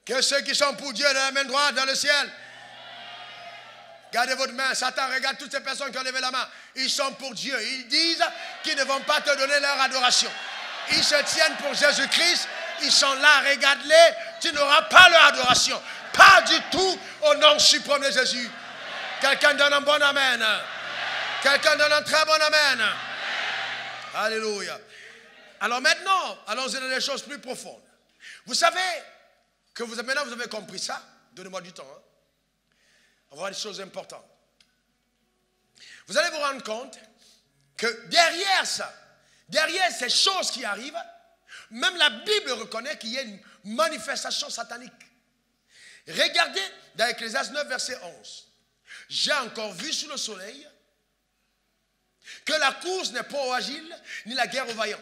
Que ceux qui sont pour Dieu de la main droite dans le ciel. Gardez votre main. Satan regarde toutes ces personnes qui ont levé la main. Ils sont pour Dieu. Ils disent qu'ils ne vont pas te donner leur adoration. Ils se tiennent pour Jésus-Christ. Ils sont là, regarde-les. Tu n'auras pas leur adoration. Pas du tout au nom suprême de Jésus. Quelqu'un donne un bon amen. Quelqu'un donne un très bon amen. Alléluia. Alors maintenant, allons-y dans les choses plus profondes. Vous savez que maintenant vous avez compris ça. Donnez-moi du temps. Hein. On va voir des choses importantes. Vous allez vous rendre compte que derrière ça, derrière ces choses qui arrivent, même la Bible reconnaît qu'il y a une manifestation satanique. Regardez dans Ecclésiaste 9, verset 11. J'ai encore vu sous le soleil que la course n'est pas au agile, ni la guerre au vaillant.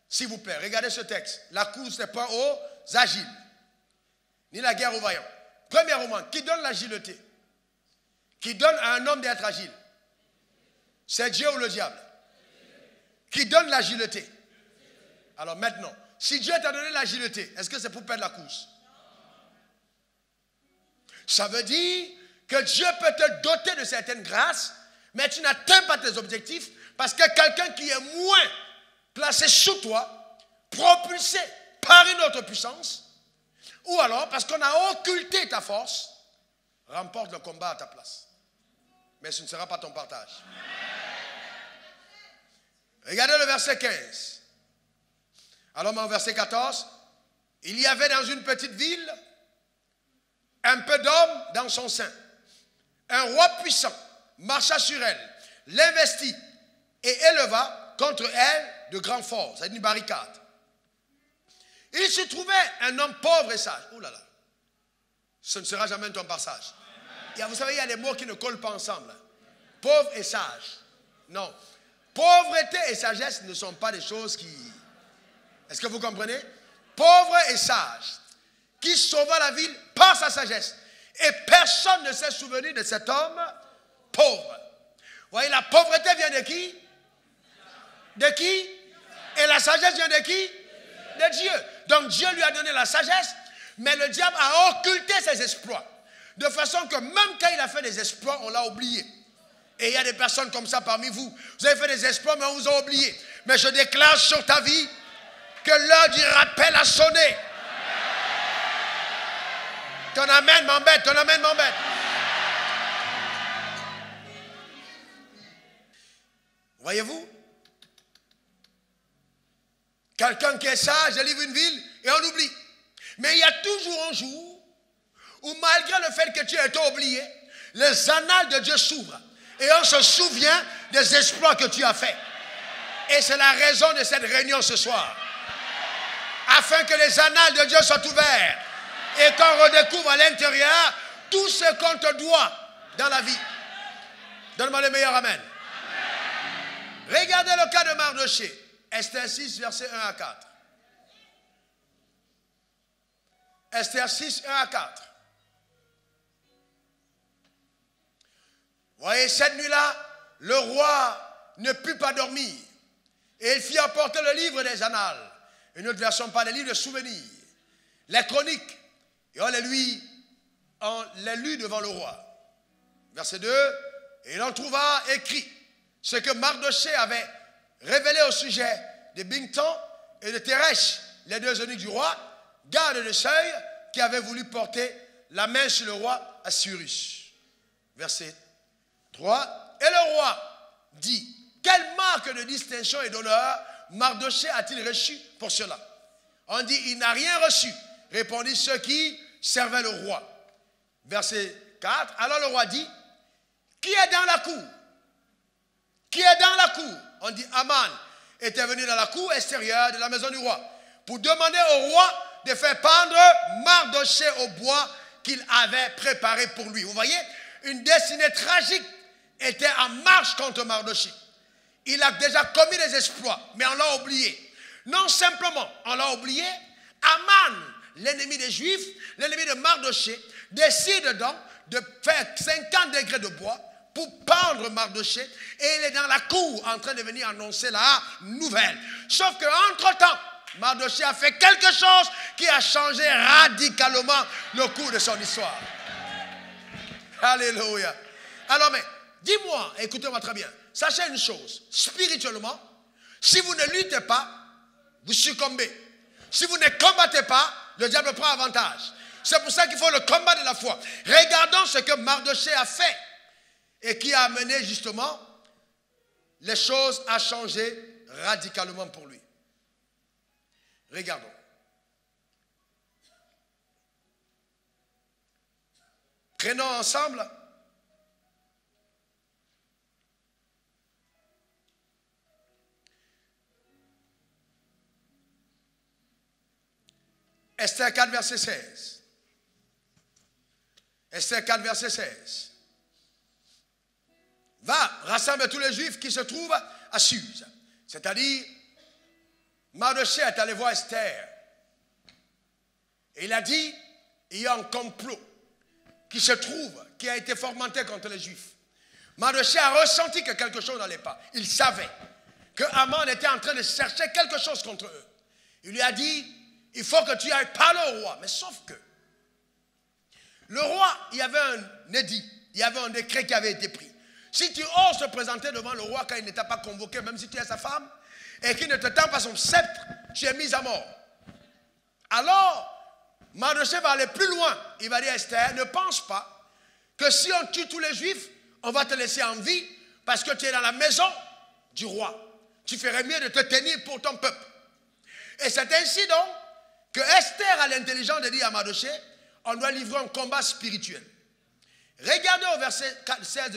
S'il vous plaît, regardez ce texte. La course n'est pas aux agiles, ni la guerre aux vaillants. Premièrement, qui donne l'agilité? Qui donne à un homme d'être agile? C'est Dieu ou le diable? Qui donne l'agilité? Alors maintenant, si Dieu t'a donné l'agilité, est-ce que c'est pour perdre la course? Ça veut dire que Dieu peut te doter de certaines grâces, mais tu n'atteins pas tes objectifs parce que quelqu'un qui est moins placé sous toi, propulsé par une autre puissance, ou alors parce qu'on a occulté ta force, remporte le combat à ta place. Mais ce ne sera pas ton partage. Regardez le verset 15. Alors, au verset 14, il y avait dans une petite ville un peu d'hommes dans son sein. Un roi puissant marcha sur elle, l'investit et éleva contre elle de grands forts. C'est une barricade. Il se trouvait un homme pauvre et sage. Oh là là, ce ne sera jamais ton passage. Vous savez, il y a des mots qui ne collent pas ensemble. Pauvre et sage. Non. Pauvreté et sagesse ne sont pas des choses qui... Est-ce que vous comprenez? Pauvre et sage, qui sauva la ville par sa sagesse. Et personne ne s'est souvenu de cet homme pauvre. Vous voyez, la pauvreté vient de qui? De qui? Et la sagesse vient de qui? De Dieu. Donc Dieu lui a donné la sagesse, mais le diable a occulté ses exploits. De façon que même quand il a fait des exploits, on l'a oublié. Et il y a des personnes comme ça parmi vous. Vous avez fait des exploits, mais on vous a oublié. Mais je déclare sur ta vie que l'heure du rappel a sonné. Ton amen m'embête, ton amen m'embête. Voyez-vous? Quelqu'un qui est sage délivre une ville et on oublie. Mais il y a toujours un jour où malgré le fait que tu aies été oublié, les annales de Dieu s'ouvrent. Et on se souvient des exploits que tu as faits. Et c'est la raison de cette réunion ce soir. Afin que les annales de Dieu soient ouvertes. Et qu'on redécouvre à l'intérieur tout ce qu'on te doit dans la vie. Donne-moi le meilleur amen. Regardez le cas de Mardochée. Esther 6, versets 1 à 4. Esther 6, 1 à 4. Vous voyez, cette nuit-là, le roi ne put pas dormir. Et il fit apporter le livre des annales. Une autre version parle des livres de souvenirs. Les chroniques. Et on les lut devant le roi. Verset 2. Et il en trouva écrit ce que Mardochée avait révélé au sujet de Bigtan et de Teresh, les deux eunuques du roi, gardes de seuil, qui avaient voulu porter la main sur le roi Assuérus. Verset 3. Et le roi dit, quelle marque de distinction et d'honneur Mardochée a-t-il reçu pour cela? On dit, il n'a rien reçu, répondit ceux qui servaient le roi. Verset 4. Alors le roi dit, qui est dans la cour? Qui est dans la cour? On dit, Aman était venu dans la cour extérieure de la maison du roi pour demander au roi de faire pendre Mardochée au bois qu'il avait préparé pour lui. Vous voyez, une destinée tragique était en marche contre Mardochée. Il a déjà commis des exploits, mais on l'a oublié. Non simplement, on l'a oublié, Aman, l'ennemi des Juifs, l'ennemi de Mardochée, décide donc de faire 50 degrés de bois pour pendre Mardochée, et il est dans la cour en train de venir annoncer la nouvelle. Sauf qu'entre-temps, Mardochée a fait quelque chose qui a changé radicalement le cours de son histoire. Alléluia. Alors, mais, dis-moi, écoutez-moi très bien, sachez une chose, spirituellement, si vous ne luttez pas, vous succombez. Si vous ne combattez pas, le diable prend avantage. C'est pour ça qu'il faut le combat de la foi. Regardons ce que Mardochée a fait et qui a amené justement les choses à changer radicalement pour lui. Regardons. Prenons ensemble Esther 4, verset 16. Esther 4, verset 16. Va, rassemble tous les Juifs qui se trouvent à Suse. C'est-à-dire, Mardochée est allé voir Esther. Et il a dit, il y a un complot qui se trouve, qui a été fomenté contre les Juifs. Mardochée a ressenti que quelque chose n'allait pas. Il savait que Haman était en train de chercher quelque chose contre eux. Il lui a dit, il faut que tu ailles parler au roi. Mais sauf que, le roi, il y avait un édit, il y avait un décret qui avait été pris. Si tu oses te présenter devant le roi quand il ne t'a pas convoqué, même si tu es sa femme, et qu'il ne te tend pas son sceptre, tu es mis à mort. Alors, Mardochée va aller plus loin. Il va dire à Esther, ne pense pas que si on tue tous les juifs, on va te laisser en vie parce que tu es dans la maison du roi. Tu ferais mieux de te tenir pour ton peuple. Et c'est ainsi donc que Esther a l'intelligence de dire à Mardochée, on doit livrer un combat spirituel. Regardez au verset 16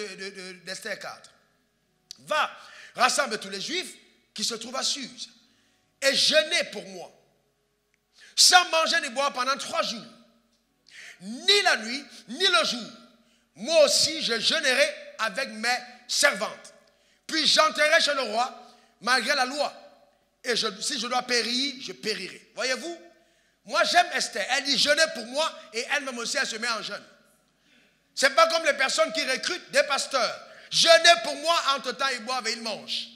d'Esther 4. Va, rassemble tous les juifs qui se trouvent à Suse et jeûnez pour moi, sans manger ni boire pendant 3 jours, ni la nuit, ni le jour. Moi aussi, je jeûnerai avec mes servantes. Puis j'entrerai chez le roi, malgré la loi. Et si je dois périr, je périrai. Voyez-vous, moi j'aime Esther. Elle dit jeûnez pour moi et elle-même aussi, elle se met en jeûne. Ce n'est pas comme les personnes qui recrutent des pasteurs. Jeûnez pour moi, entre-temps ils boivent et ils mangent.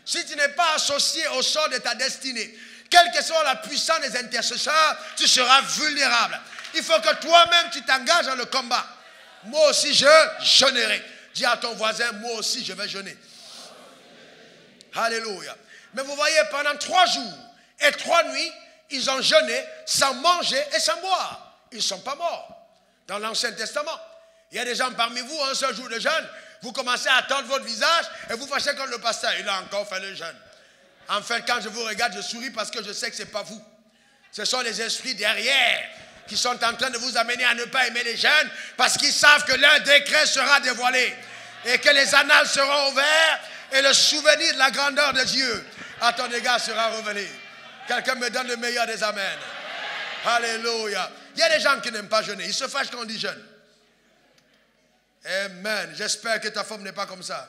Si tu n'es pas associé au sort de ta destinée, quelle que soit la puissance des intercesseurs, tu seras vulnérable. Il faut que toi-même tu t'engages dans le combat. Moi aussi je jeûnerai. Dis à ton voisin, moi aussi je vais jeûner. Alléluia. Mais vous voyez, pendant 3 jours et 3 nuits, ils ont jeûné sans manger et sans boire. Ils ne sont pas morts. Dans l'Ancien Testament, il y a des gens parmi vous, un seul jour de jeûne, vous commencez à tendre votre visage et vous fâchez comme le pasteur. Il a encore fait le jeûne. En fait, quand je vous regarde, je souris parce que je sais que ce n'est pas vous. Ce sont les esprits derrière qui sont en train de vous amener à ne pas aimer les jeûnes parce qu'ils savent que leur décret sera dévoilé et que les annales seront ouvertes et le souvenir de la grandeur de Dieu à ton égard sera révélé. Quelqu'un me donne le meilleur des amens. Alléluia. Il y a des gens qui n'aiment pas jeûner. Ils se fâchent quand on dit jeûne. Amen. J'espère que ta femme n'est pas comme ça.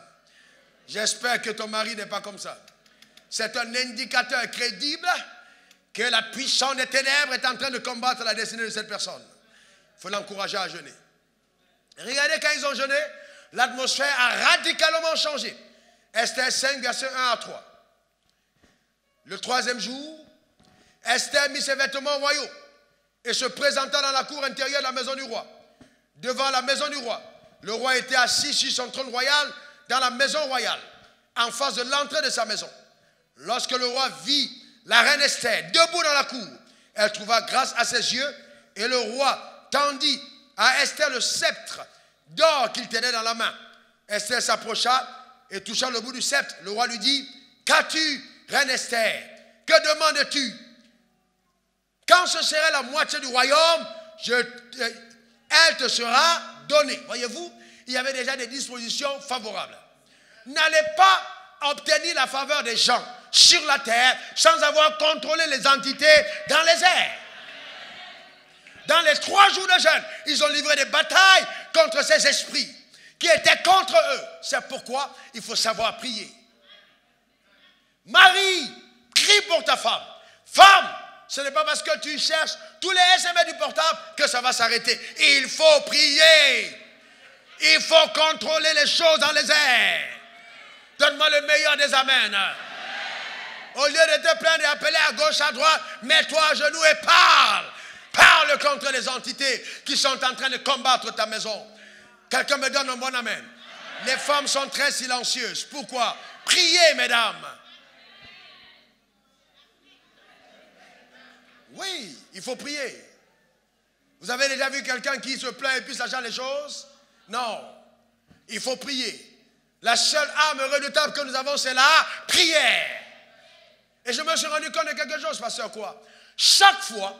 J'espère que ton mari n'est pas comme ça. C'est un indicateur crédible que la puissance des ténèbres est en train de combattre la destinée de cette personne. Il faut l'encourager à jeûner. Regardez quand ils ont jeûné, l'atmosphère a radicalement changé. Esther 5, verset 1 à 3. Le 3e jour, Esther mit ses vêtements royaux et se présenta dans la cour intérieure de la maison du roi. Devant la maison du roi, le roi était assis sur son trône royal dans la maison royale, en face de l'entrée de sa maison. Lorsque le roi vit la reine Esther debout dans la cour, elle trouva grâce à ses yeux et le roi tendit à Esther le sceptre d'or qu'il tenait dans la main. Esther s'approcha et toucha le bout du sceptre. Le roi lui dit, qu'as-tu, reine Esther? Que demandes-tu? Quand ce serait la moitié du royaume, elle te sera donnée. Voyez-vous, il y avait déjà des dispositions favorables. N'allez pas obtenir la faveur des gens sur la terre sans avoir contrôlé les entités dans les airs. Dans les 3 jours de jeûne, ils ont livré des batailles contre ces esprits qui étaient contre eux. C'est pourquoi il faut savoir prier. Marie, prie pour ta femme. Femme, ce n'est pas parce que tu cherches tous les SMS du portable que ça va s'arrêter. Il faut prier. Il faut contrôler les choses dans les airs. Donne-moi le meilleur des amens. Au lieu de te plaindre et appeler à gauche, à droite, mets-toi à genoux et parle. Parle contre les entités qui sont en train de combattre ta maison. Quelqu'un me donne un bon amen. Les femmes sont très silencieuses. Pourquoi? Priez, mesdames. Oui, il faut prier. Vous avez déjà vu quelqu'un qui se plaint et puis ça change les choses? Non. Il faut prier. La seule arme redoutable que nous avons, c'est la prière. Et je me suis rendu compte de quelque chose, pasteur quoi? Chaque fois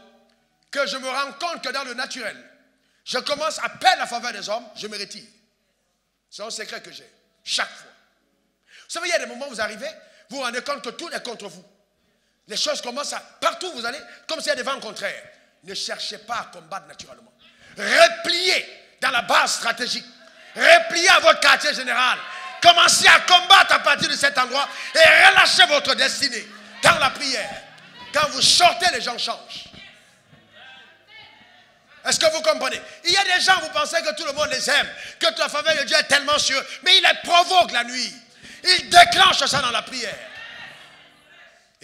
que je me rends compte que dans le naturel, je commence à perdre la faveur des hommes, je me retire. C'est un secret que j'ai. Chaque fois. Vous savez, il y a des moments où vous arrivez, vous vous rendez compte que tout est contre vous. Les choses commencent à... Partout où vous allez, comme s'il y a des vents contraires. Ne cherchez pas à combattre naturellement. Repliez dans la base stratégique. Repliez à votre quartier général. Commencez à combattre à partir de cet endroit et relâchez votre destinée dans la prière. Quand vous sortez, les gens changent. Est-ce que vous comprenez? Il y a des gens, vous pensez que tout le monde les aime, que la faveur de Dieu est tellement sûre, mais il les provoque la nuit. Il déclenche ça dans la prière.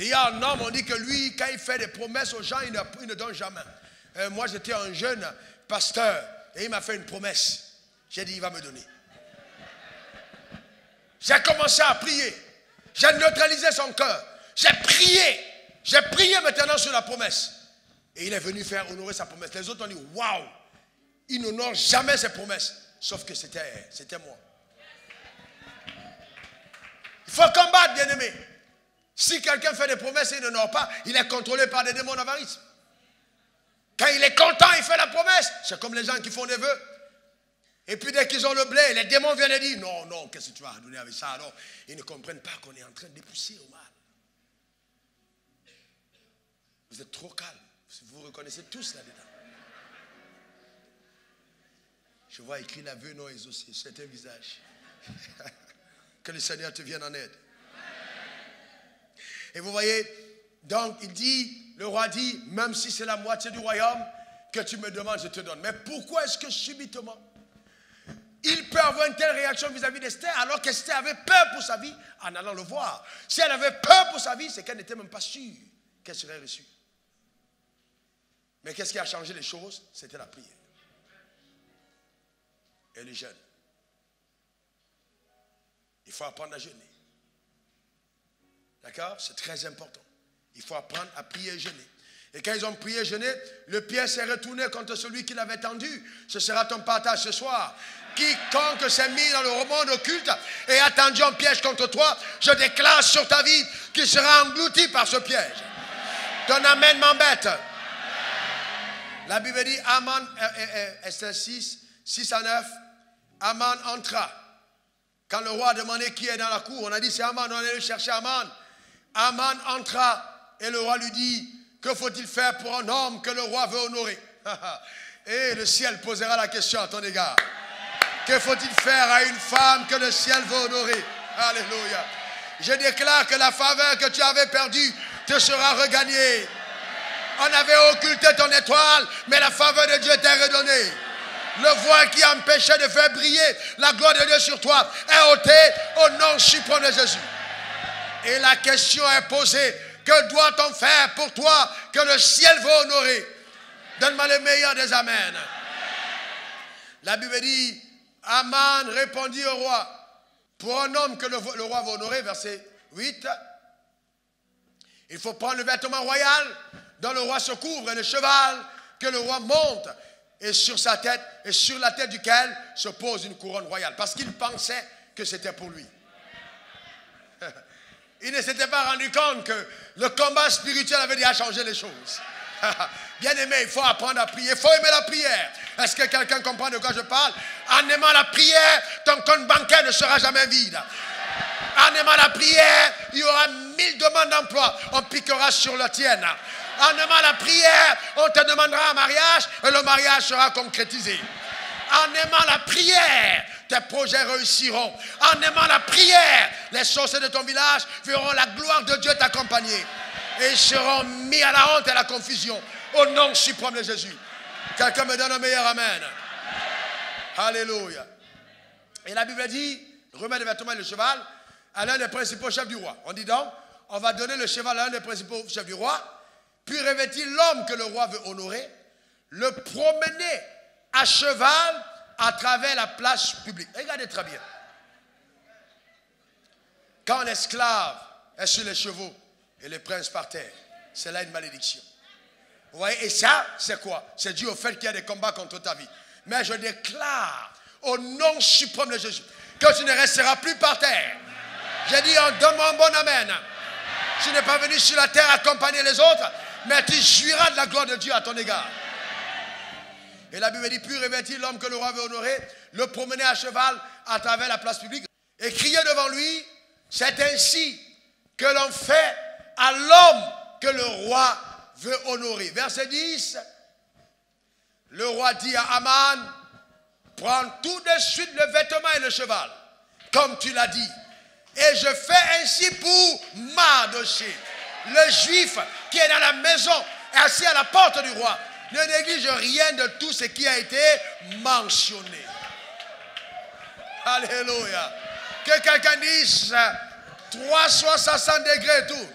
Il y a un homme, on dit que lui, quand il fait des promesses aux gens, il ne donne jamais. Moi, j'étais un jeune pasteur et il m'a fait une promesse. J'ai dit, il va me donner. J'ai commencé à prier. J'ai neutralisé son cœur. J'ai prié. J'ai prié maintenant sur la promesse. Et il est venu faire honorer sa promesse. Les autres ont dit, waouh, il n'honore jamais ses promesses. Sauf que c'était moi. Il faut combattre, bien-aimé. Si quelqu'un fait des promesses et il n'honore pas, il est contrôlé par des démons d'avarisme. Quand il est content, il fait la promesse. C'est comme les gens qui font des vœux. Et puis dès qu'ils ont le blé, les démons viennent et disent, non, non, qu'est-ce que tu vas donner avec ça? Alors, ils ne comprennent pas qu'on est en train de pousser au mal. Vous êtes trop calme. Vous vous reconnaissez tous là-dedans. Je vois écrit la vœu non exaucée. C'est un visage. Que le Seigneur te vienne en aide. Et vous voyez, donc il dit, le roi dit, même si c'est la moitié du royaume que tu me demandes, je te donne. Mais pourquoi est-ce que subitement, il peut avoir une telle réaction vis-à-vis d'Esther, alors qu'Esther avait peur pour sa vie en allant le voir. Si elle avait peur pour sa vie, c'est qu'elle n'était même pas sûre qu'elle serait reçue. Mais qu'est-ce qui a changé les choses? C'était la prière. Et les jeûnes. Il faut apprendre à jeûner. D'accord? C'est très important. Il faut apprendre à prier et jeûner. Et quand ils ont prié et jeûné, le piège s'est retourné contre celui qui l'avait tendu. Ce sera ton partage ce soir. Quiconque s'est mis dans le monde occulte et a tendu un piège contre toi, je déclare sur ta vie qu'il sera englouti par ce piège. Ton amen m'embête. La Bible dit, Aman, Esther 6 à 9, Aman entra. Quand le roi a demandé qui est dans la cour, on a dit c'est Aman, on allait chercher Aman. Aman entra et le roi lui dit, que faut-il faire pour un homme que le roi veut honorer? Et le ciel posera la question à ton égard. Que faut-il faire à une femme que le ciel veut honorer? Alléluia. Je déclare que la faveur que tu avais perdue te sera regagnée. On avait occulté ton étoile, mais la faveur de Dieu t'est redonnée. Le voile qui empêchait de faire briller la gloire de Dieu sur toi est ôté au nom suprême de Jésus. Et la question est posée, que doit-on faire pour toi que le ciel veut honorer? Donne-moi le meilleur des amens. La Bible dit, Aman répondit au roi, pour un homme que le roi va honorer, verset 8, il faut prendre le vêtement royal dont le roi se couvre et le cheval que le roi monte et sur sa tête et sur la tête duquel se pose une couronne royale. Parce qu'il pensait que c'était pour lui. Il ne s'était pas rendu compte que le combat spirituel avait déjà changé les choses. Bien aimé, il faut apprendre à prier. Il faut aimer la prière. Est-ce que quelqu'un comprend de quoi je parle? En aimant la prière, ton compte bancaire ne sera jamais vide. En aimant la prière, il y aura 1000 demandes d'emploi. On piquera sur la tienne. En aimant la prière, on te demandera un mariage et le mariage sera concrétisé. En aimant la prière, tes projets réussiront. En aimant la prière, les sorciers de ton village verront la gloire de Dieu t'accompagner. Et ils seront mis à la honte et à la confusion. Au nom suprême de Jésus. Quelqu'un me donne un meilleur amen. Alléluia. Et la Bible dit, remets le vêtement et le cheval à l'un des principaux chefs du roi. On dit donc, on va donner le cheval à l'un des principaux chefs du roi, puis revêtir l'homme que le roi veut honorer, le promener à cheval à travers la place publique. Regardez très bien. Quand un esclave est sur les chevaux et les princes par terre, c'est là une malédiction. Vous voyez, et ça, c'est quoi? C'est dû au fait qu'il y a des combats contre ta vie. Mais je déclare au nom suprême de Jésus que tu ne resteras plus par terre. J'ai dit, donne-moi un bon amen. Tu n'es pas venu sur la terre accompagner les autres, mais tu jouiras de la gloire de Dieu à ton égard. Et la Bible dit, puis revêtir l'homme que le roi veut honorer, le promener à cheval à travers la place publique et crier devant lui, c'est ainsi que l'on fait à l'homme que le roi veut honorer. Verset 10, le roi dit à Aman, prends tout de suite le vêtement et le cheval, comme tu l'as dit. Et je fais ainsi pour Mardochée, le juif qui est dans la maison, assis à la porte du roi. Ne néglige rien de tout ce qui a été mentionné. Alléluia. Que quelqu'un dise 360 degrés et tout.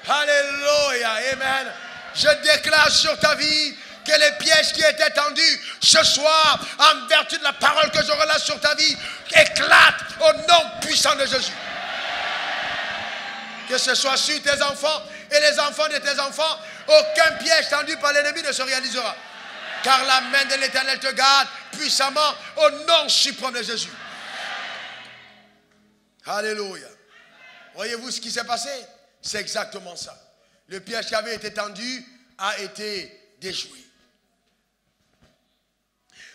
Alléluia. Amen. Je déclare sur ta vie que les pièges qui étaient tendus ce soir, en vertu de la parole que je relâche sur ta vie, éclatent au nom puissant de Jésus. Que ce soit sur tes enfants et les enfants de tes enfants, aucun piège tendu par l'ennemi ne se réalisera. Car la main de l'Éternel te garde puissamment au nom suprême de Jésus. Alléluia. Voyez-vous ce qui s'est passé? C'est exactement ça. Le piège qui avait été tendu a été déjoué.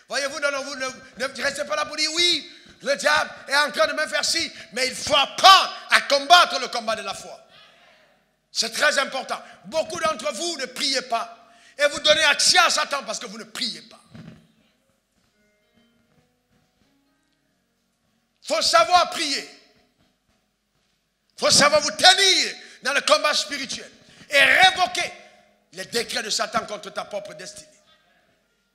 Voyez-vous, ne restez pas là pour dire oui, le diable est en train de me faire ci, mais il faut apprendre à combattre le combat de la foi. C'est très important. Beaucoup d'entre vous ne priez pas et vous donnez accès à Satan parce que vous ne priez pas. Il faut savoir prier. Il faut savoir vous tenir dans le combat spirituel et révoquer les décrets de Satan contre ta propre destinée.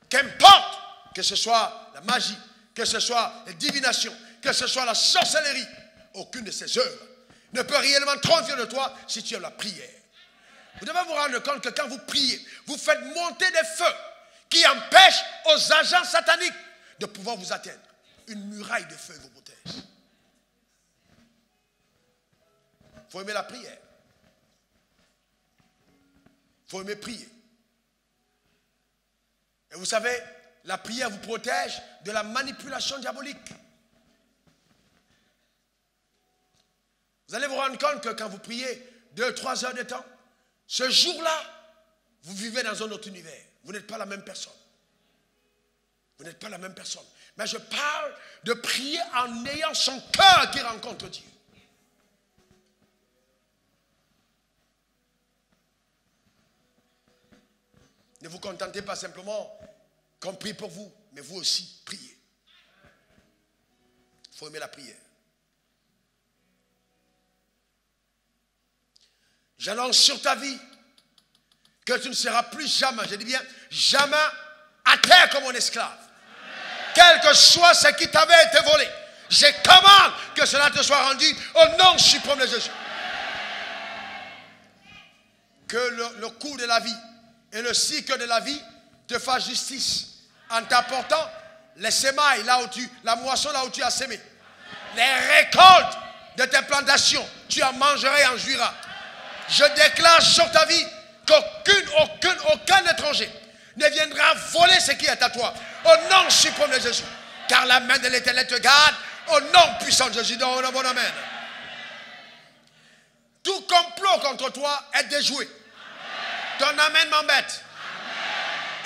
Qu'importe que ce soit la magie, que ce soit la divination, que ce soit la sorcellerie, aucune de ces œuvres ne peut réellement triompher de toi si tu as la prière. Vous devez vous rendre compte que quand vous priez, vous faites monter des feux qui empêchent aux agents sataniques de pouvoir vous atteindre. Une muraille de feu vous protège. Il faut aimer la prière. Il faut aimer prier. Et vous savez, la prière vous protège de la manipulation diabolique. Vous allez vous rendre compte que quand vous priez 2-3 heures de temps, ce jour-là, vous vivez dans un autre univers. Vous n'êtes pas la même personne. Vous n'êtes pas la même personne. Mais je parle de prier en ayant son cœur qui rencontre Dieu. Ne vous contentez pas simplement qu'on prie pour vous, mais vous aussi, priez. Il faut aimer la prière. J'annonce sur ta vie que tu ne seras plus jamais, je dis bien, jamais à terre comme un esclave. Quel que soit ce qui t'avait été volé, je commande que cela te soit rendu au nom suprême de Jésus. Que le cours de la vie et le cycle de la vie te fasse justice en t'apportant les semailles là où la moisson là où tu as semé. Les récoltes de tes plantations, tu en mangeras et en jouiras. Je déclare sur ta vie qu'aucun étranger ne viendra voler ce qui est à toi. Au nom suprême de Jésus. Car la main de l'Éternel te garde. Au nom puissant de Jésus. Dans le bon amen. Tout complot contre toi est déjoué. Ton amen m'embête.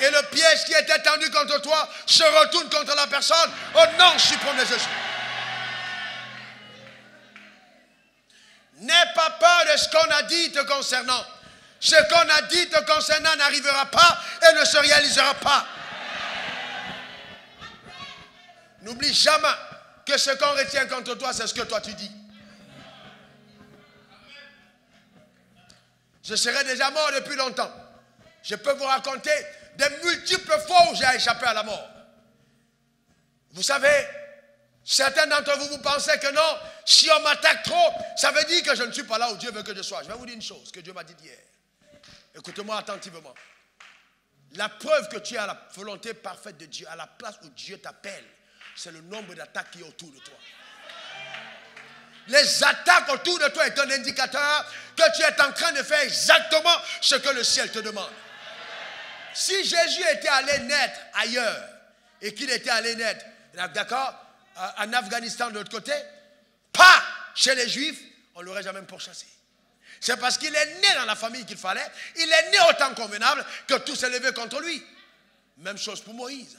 Et le piège qui était tendu contre toi se retourne contre la personne. Au nom suprême de Jésus. N'aie pas peur de ce qu'on a dit te concernant. Ce qu'on a dit te concernant n'arrivera pas et ne se réalisera pas. N'oublie jamais que ce qu'on retient contre toi, c'est ce que toi tu dis. Je serais déjà mort depuis longtemps. Je peux vous raconter des multiples fois où j'ai échappé à la mort. Vous savez, certains d'entre vous, vous pensez que non, si on m'attaque trop, ça veut dire que je ne suis pas là où Dieu veut que je sois. Je vais vous dire une chose que Dieu m'a dit hier. Écoutez-moi attentivement. La preuve que tu as la volonté parfaite de Dieu, à la place où Dieu t'appelle, c'est le nombre d'attaques qui est autour de toi. Les attaques autour de toi est un indicateur que tu es en train de faire exactement ce que le ciel te demande. Si Jésus était allé naître ailleurs et qu'il était allé naître, d'accord, en Afghanistan de l'autre côté, pas chez les Juifs, on ne l'aurait jamais pourchassé. C'est parce qu'il est né dans la famille qu'il fallait, il est né au temps convenable que tout s'est levé contre lui. Même chose pour Moïse.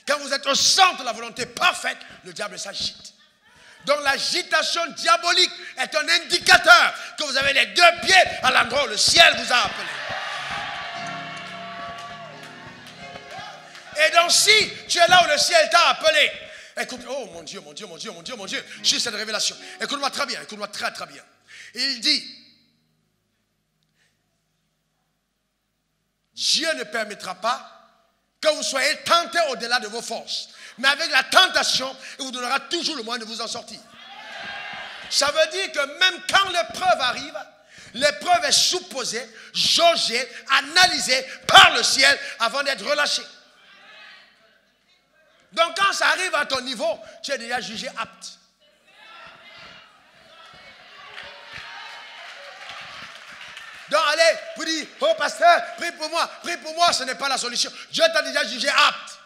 Quand vous êtes au centre de la volonté parfaite, le diable s'agite. Donc l'agitation diabolique est un indicateur que vous avez les deux pieds à l'endroit où le ciel vous a appelé. Et donc si tu es là où le ciel t'a appelé, écoute, oh mon Dieu, mon Dieu, mon Dieu, mon Dieu, mon Dieu, j'ai cette révélation. Écoute-moi très bien, écoute-moi très très bien. Il dit, Dieu ne permettra pas que vous soyez tentés au-delà de vos forces. Mais avec la tentation, il vous donnera toujours le moyen de vous en sortir. Ça veut dire que même quand l'épreuve arrive, L'épreuve est supposée, jaugée, analysée par le ciel avant d'être relâchée. Donc quand ça arrive à ton niveau, tu es déjà jugé apte. Donc allez, vous dites, oh pasteur, prie pour moi, ce n'est pas la solution. Dieu t'a déjà jugé apte.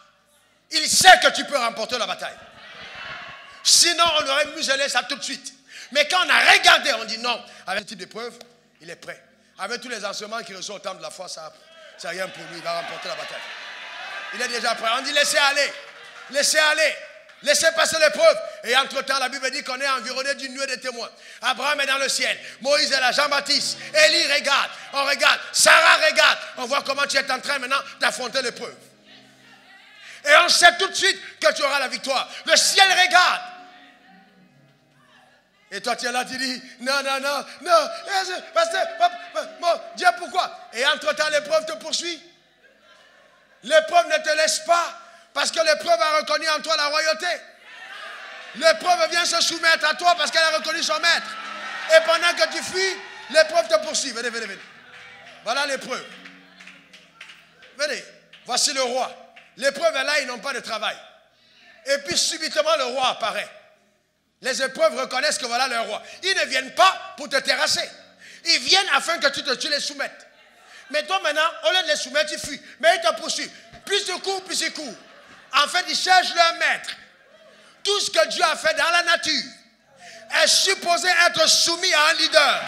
Il sait que tu peux remporter la bataille. Sinon, on aurait muselé ça tout de suite. Mais quand on a regardé, on dit non, avec ce type d'épreuve, il est prêt. Avec tous les enseignements qu'il reçoit au temps de la foi, c'est rien pour lui, il va remporter la bataille. Il est déjà prêt. On dit laissez aller, laissez passer l'épreuve. Et entre-temps, la Bible dit qu'on est environné d'une nuée de témoins. Abraham est dans le ciel, Moïse est là, Jean-Baptiste, Élie regarde, on regarde, Sarah regarde. On voit comment tu es en train maintenant d'affronter l'épreuve. Et on sait tout de suite que tu auras la victoire. Le ciel regarde. Et toi tu es là, tu dis, non, pasteur, Dieu pourquoi? Et entre-temps l'épreuve te poursuit. L'épreuve ne te laisse pas, parce que l'épreuve a reconnu en toi la royauté. L'épreuve vient se soumettre à toi parce qu'elle a reconnu son maître. Et pendant que tu fuis, l'épreuve te poursuit. Venez. Voilà l'épreuve. Venez, voici le roi. L'épreuve est là, ils n'ont pas de travail. Et puis subitement le roi apparaît. Les épreuves reconnaissent que voilà le roi. Ils ne viennent pas pour te terrasser. Ils viennent afin que tu les soumettes. Mais toi maintenant, au lieu de les soumettre, tu fuis. Mais ils te poursuivent. Plus tu cours, plus ils courent. En fait, ils cherchent leur maître. Tout ce que Dieu a fait dans la nature est supposé être soumis à un leader.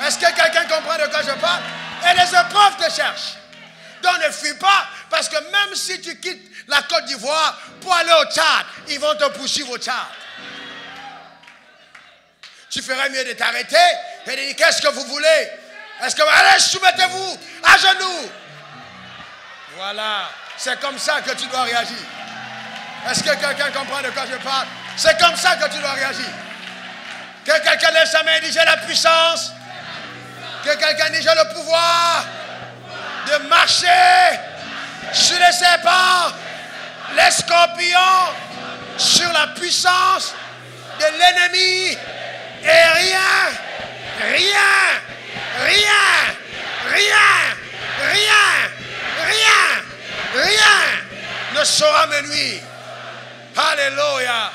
Est-ce que quelqu'un comprend de quoi je parle? Et les épreuves te cherchent. Donc ne fuis pas, parce que même si tu quittes la Côte d'Ivoire pour aller au Tchad, ils vont te poursuivre au Tchad. Tu ferais mieux de t'arrêter et de dire qu'est-ce que vous voulez? Est-ce que allez, soumettez-vous à genoux? Voilà, c'est comme ça que tu dois réagir. Est-ce que quelqu'un comprend de quoi je parle? C'est comme ça que tu dois réagir. Que quelqu'un lève sa main et dise j'ai la puissance. Que quelqu'un dise j'ai le pouvoir de marcher sur les serpents, les scorpions, sur la puissance de l'ennemi. Et rien ne saura me nuire. Alléluia.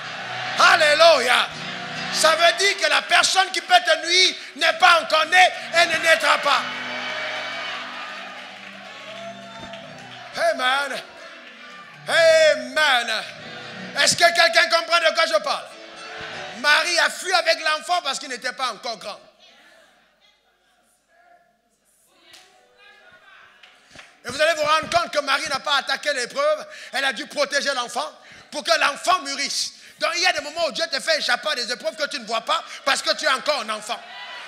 Alléluia. Ça veut dire que la personne qui peut te nuire n'est pas encore née et ne naîtra pas. Amen. Amen. Est-ce que quelqu'un comprend de quoi je parle? Marie a fui avec l'enfant parce qu'il n'était pas encore grand. Et vous allez vous rendre compte que Marie n'a pas attaqué l'épreuve. Elle a dû protéger l'enfant pour que l'enfant mûrisse. Donc il y a des moments où Dieu te fait échapper à des épreuves que tu ne vois pas parce que tu es encore un enfant.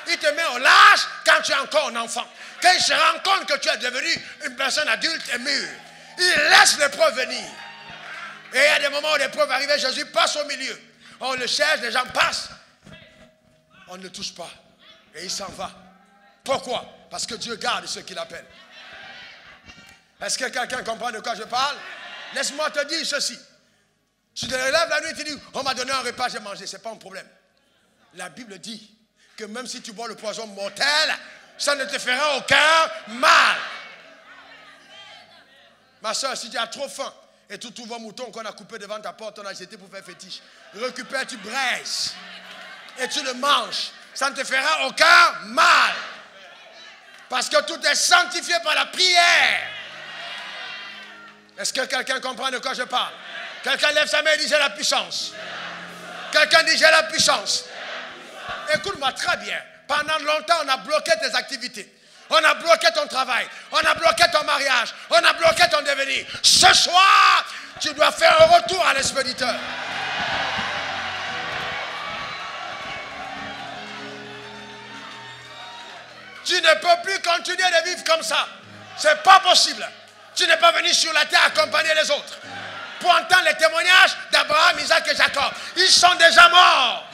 Il te met au large quand tu es encore un enfant. Quand il se rend compte que tu es devenu une personne adulte et mûre, il laisse l'épreuve venir. Et il y a des moments où l'épreuve arrive, Jésus passe au milieu. On le cherche, les gens passent. On ne le touche pas. Et il s'en va. Pourquoi? Parce que Dieu garde ceux qu'il appelle. Est-ce que quelqu'un comprend de quoi je parle? Laisse-moi te dire ceci. Tu te lèves la nuit et tu dis, on m'a donné un repas, j'ai mangé. Ce n'est pas un problème. La Bible dit que même si tu bois le poison mortel, ça ne te fera aucun mal. Ma soeur, si tu as trop faim et tout vos moutons qu'on a coupé devant ta porte, on a jeté pour faire fétiche, récupère, tu braises et tu le manges. Ça ne te fera aucun mal. Parce que tout est sanctifié par la prière. Est-ce que quelqu'un comprend de quoi je parle? Quelqu'un lève sa main et dit j'ai la puissance. Quelqu'un dit j'ai la puissance. Écoute-moi très bien. Pendant longtemps, on a bloqué tes activités. On a bloqué ton travail. On a bloqué ton mariage. On a bloqué ton devenir. Ce soir, tu dois faire un retour à l'expéditeur. Tu ne peux plus continuer de vivre comme ça. C'est pas possible. Tu n'es pas venu sur la terre accompagner les autres. Pour entendre les témoignages d'Abraham, Isaac et Jacob. Ils sont déjà morts.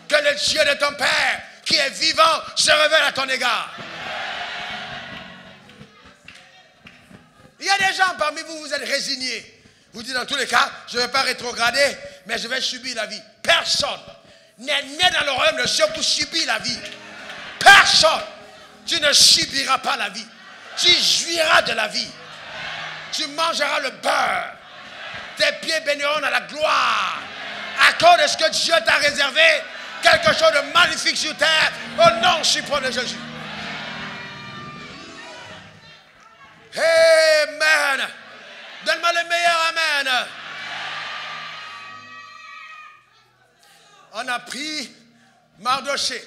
Que le Dieu de ton Père, qui est vivant, se révèle à ton égard. Il y a des gens parmi vous, vous êtes résignés. Vous dites dans tous les cas, je ne vais pas rétrograder, mais je vais subir la vie. Personne n'est né dans le royaume de Dieu pour subir la vie. Personne. Tu ne subiras pas la vie. Tu jouiras de la vie. Tu mangeras le beurre. Tes pieds baigneront dans la gloire. À cause de ce que Dieu t'a réservé, quelque chose de magnifique sur terre, au nom suprême de Jésus. Amen. Donne-moi le meilleur amen. On a pris Mardochée.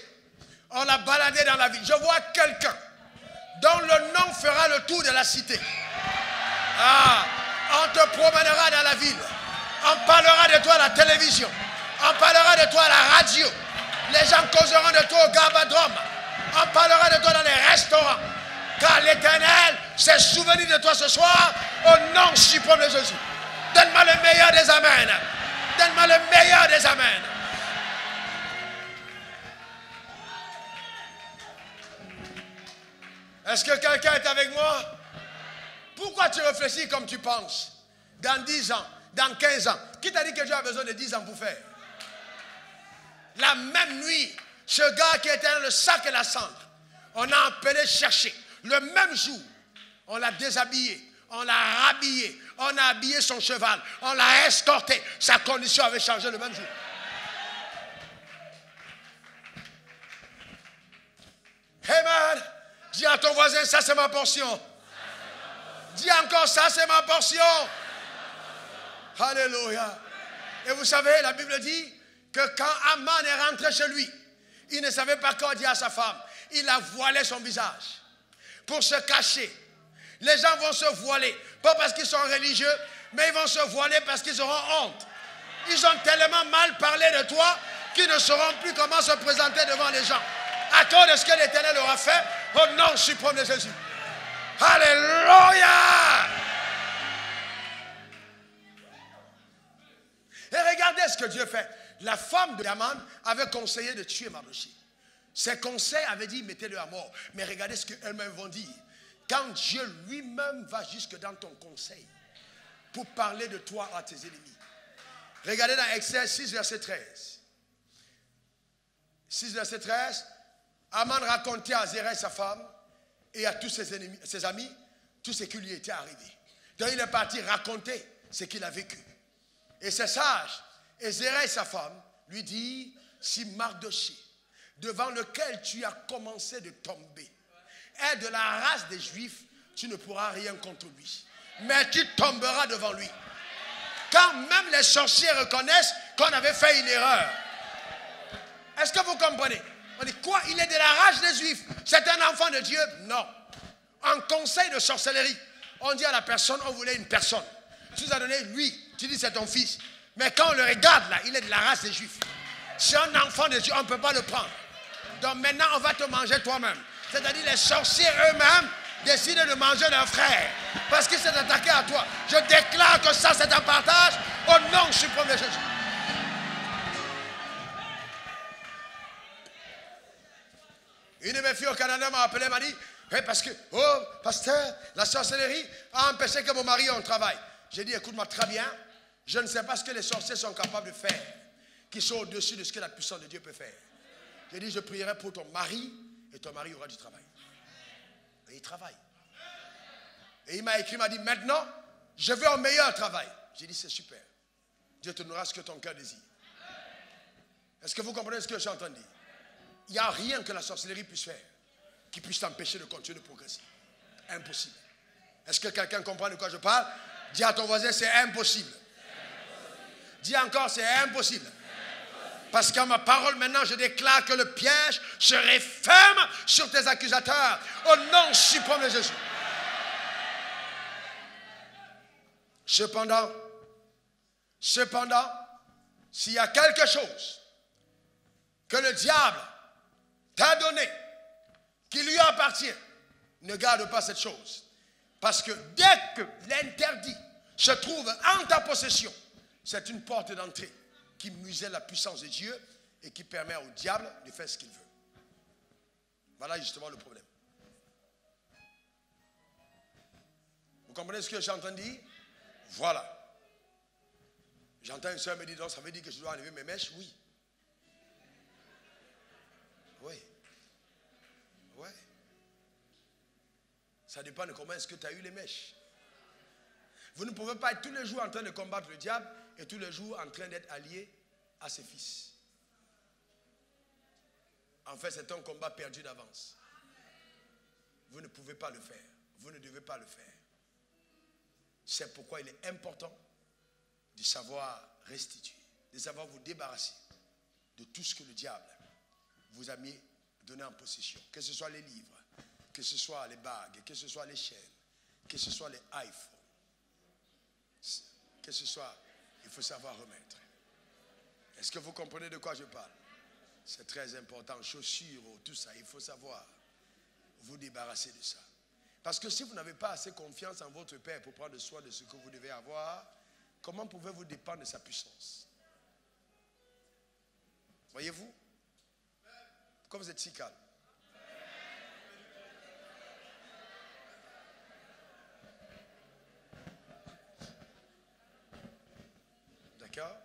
On l'a baladé dans la ville. Je vois quelqu'un dont le nom fera le tour de la cité. Ah, on te promènera dans la ville. On parlera de toi à la télévision. On parlera de toi à la radio. Les gens causeront de toi au Gabadrome. On parlera de toi dans les restaurants. Car l'Éternel s'est souvenu de toi ce soir au nom suprême de Jésus. Donne-moi le meilleur des amens. Donne-moi le meilleur des amens. Est-ce que quelqu'un est avec moi? Pourquoi tu réfléchis comme tu penses? Dans 10 ans, dans 15 ans. Qui t'a dit que Dieu a besoin de 10 ans pour faire? La même nuit, ce gars qui était dans le sac et la cendre, on a appelé chercher. Le même jour, on l'a déshabillé, on l'a rhabillé, on a habillé son cheval, on l'a escorté. Sa condition avait changé le même jour. Amen. Dis à ton voisin, ça c'est ma portion. Dis encore, ça c'est ma portion. Alléluia. Et vous savez, la Bible dit que quand Aman est rentré chez lui, il ne savait pas quoi dire à sa femme. Il a voilé son visage pour se cacher. Les gens vont se voiler, pas parce qu'ils sont religieux, mais ils vont se voiler parce qu'ils auront honte. Ils ont tellement mal parlé de toi qu'ils ne sauront plus comment se présenter devant les gens. À cause de ce que l'Éternel aura fait, au nom suprême de Jésus. Alléluia! Et regardez ce que Dieu fait. La femme de Aman avait conseillé de tuer Mardochée. Ses conseils avaient dit, mettez-le à mort. Mais regardez ce qu'elles-mêmes vont dire. Quand Dieu lui-même va jusque dans ton conseil pour parler de toi à tes ennemis. Regardez dans Exode 6, verset 13. 6, verset 13. Aman racontait à Zéraï, sa femme, et à tous ses ennemis, ses amis, tout ce qui lui était arrivé. Donc il est parti raconter ce qu'il a vécu. Et c'est sage. Et Zéraï, sa femme, lui dit, si Mardochée, devant lequel tu as commencé de tomber, est de la race des Juifs, tu ne pourras rien contre lui. Mais tu tomberas devant lui. Quand même les sorciers reconnaissent qu'on avait fait une erreur. Est-ce que vous comprenez? On dit quoi? Il est de la race des Juifs. C'est un enfant de Dieu? Non. En conseil de sorcellerie, on dit à la personne, on voulait une personne. Tu nous as donné lui, tu dis c'est ton fils. Mais quand on le regarde là, il est de la race des Juifs. C'est un enfant de Dieu, on ne peut pas le prendre. Donc maintenant, on va te manger toi-même. C'est-à-dire les sorciers eux-mêmes décident de manger leur frère. Parce qu'il s'est attaqué à toi. Je déclare que ça c'est un partage au nom suprême de Jésus. Une de mes filles au Canada m'a appelé, m'a dit, hey, parce que, oh, pasteur, la sorcellerie a empêché que mon mari ait un travail. J'ai dit, écoute-moi très bien, je ne sais pas ce que les sorciers sont capables de faire, qui sont au-dessus de ce que la puissance de Dieu peut faire. J'ai dit, je prierai pour ton mari, et ton mari aura du travail. Et il travaille. Et il m'a écrit, il m'a dit, maintenant, je veux un meilleur travail. J'ai dit, c'est super. Dieu te donnera ce que ton cœur désire. Est-ce que vous comprenez ce que j'ai entendu? Il n'y a rien que la sorcellerie puisse faire qui puisse t'empêcher de continuer de progresser. Impossible. Est-ce que quelqu'un comprend de quoi je parle? Dis à ton voisin, c'est impossible. Dis encore, c'est impossible. Parce qu'en ma parole maintenant, je déclare que le piège se referme sur tes accusateurs. Au nom suprême de Jésus. Cependant, s'il y a quelque chose que le diable t'a donné, qui lui appartient, ne garde pas cette chose. Parce que dès que l'interdit se trouve en ta possession, c'est une porte d'entrée qui muselle la puissance de Dieu et qui permet au diable de faire ce qu'il veut. Voilà justement le problème. Vous comprenez ce que j'ai entendu? Voilà. J'entends une soeur me dire, donc ça veut dire que je dois enlever mes mèches? Oui. Oui. Oui. Ça dépend de comment est-ce que tu as eu les mèches. Vous ne pouvez pas être tous les jours en train de combattre le diable et tous les jours en train d'être allié à ses fils. En fait, c'est un combat perdu d'avance. Vous ne pouvez pas le faire. Vous ne devez pas le faire. C'est pourquoi il est important de savoir restituer, de savoir vous débarrasser de tout ce que le diable vous a mis, donné en possession. Que ce soit les livres, que ce soit les bagues, que ce soit les chaînes, que ce soit les iPhones. Que ce soit, il faut savoir remettre. Est-ce que vous comprenez de quoi je parle? C'est très important. Chaussures, tout ça, il faut savoir vous débarrasser de ça. Parce que si vous n'avez pas assez confiance en votre Père pour prendre soin de ce que vous devez avoir, comment pouvez-vous dépendre de sa puissance? Voyez-vous? Pourquoi vous êtes si calme? D'accord?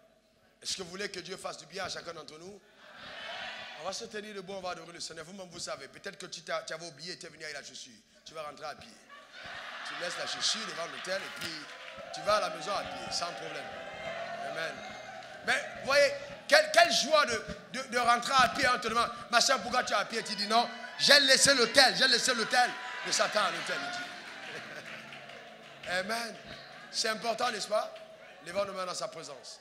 Est-ce que vous voulez que Dieu fasse du bien à chacun d'entre nous? On va se tenir debout, on va adorer le Seigneur. Vous-même, vous savez, peut-être que tu avais oublié, tu es venu avec la chaussure. Tu vas rentrer à pied. Tu laisses la chaussure devant l'hôtel et puis tu vas à la maison à pied, sans problème. Amen. Mais vous voyez, quelle joie de rentrer à pied en te demandant, ma soeur, pourquoi tu es à pied? Tu dis non, j'ai laissé l'hôtel de Satan à l'hôtel. Amen. C'est important, n'est-ce pas? Levons nos mains dans sa présence.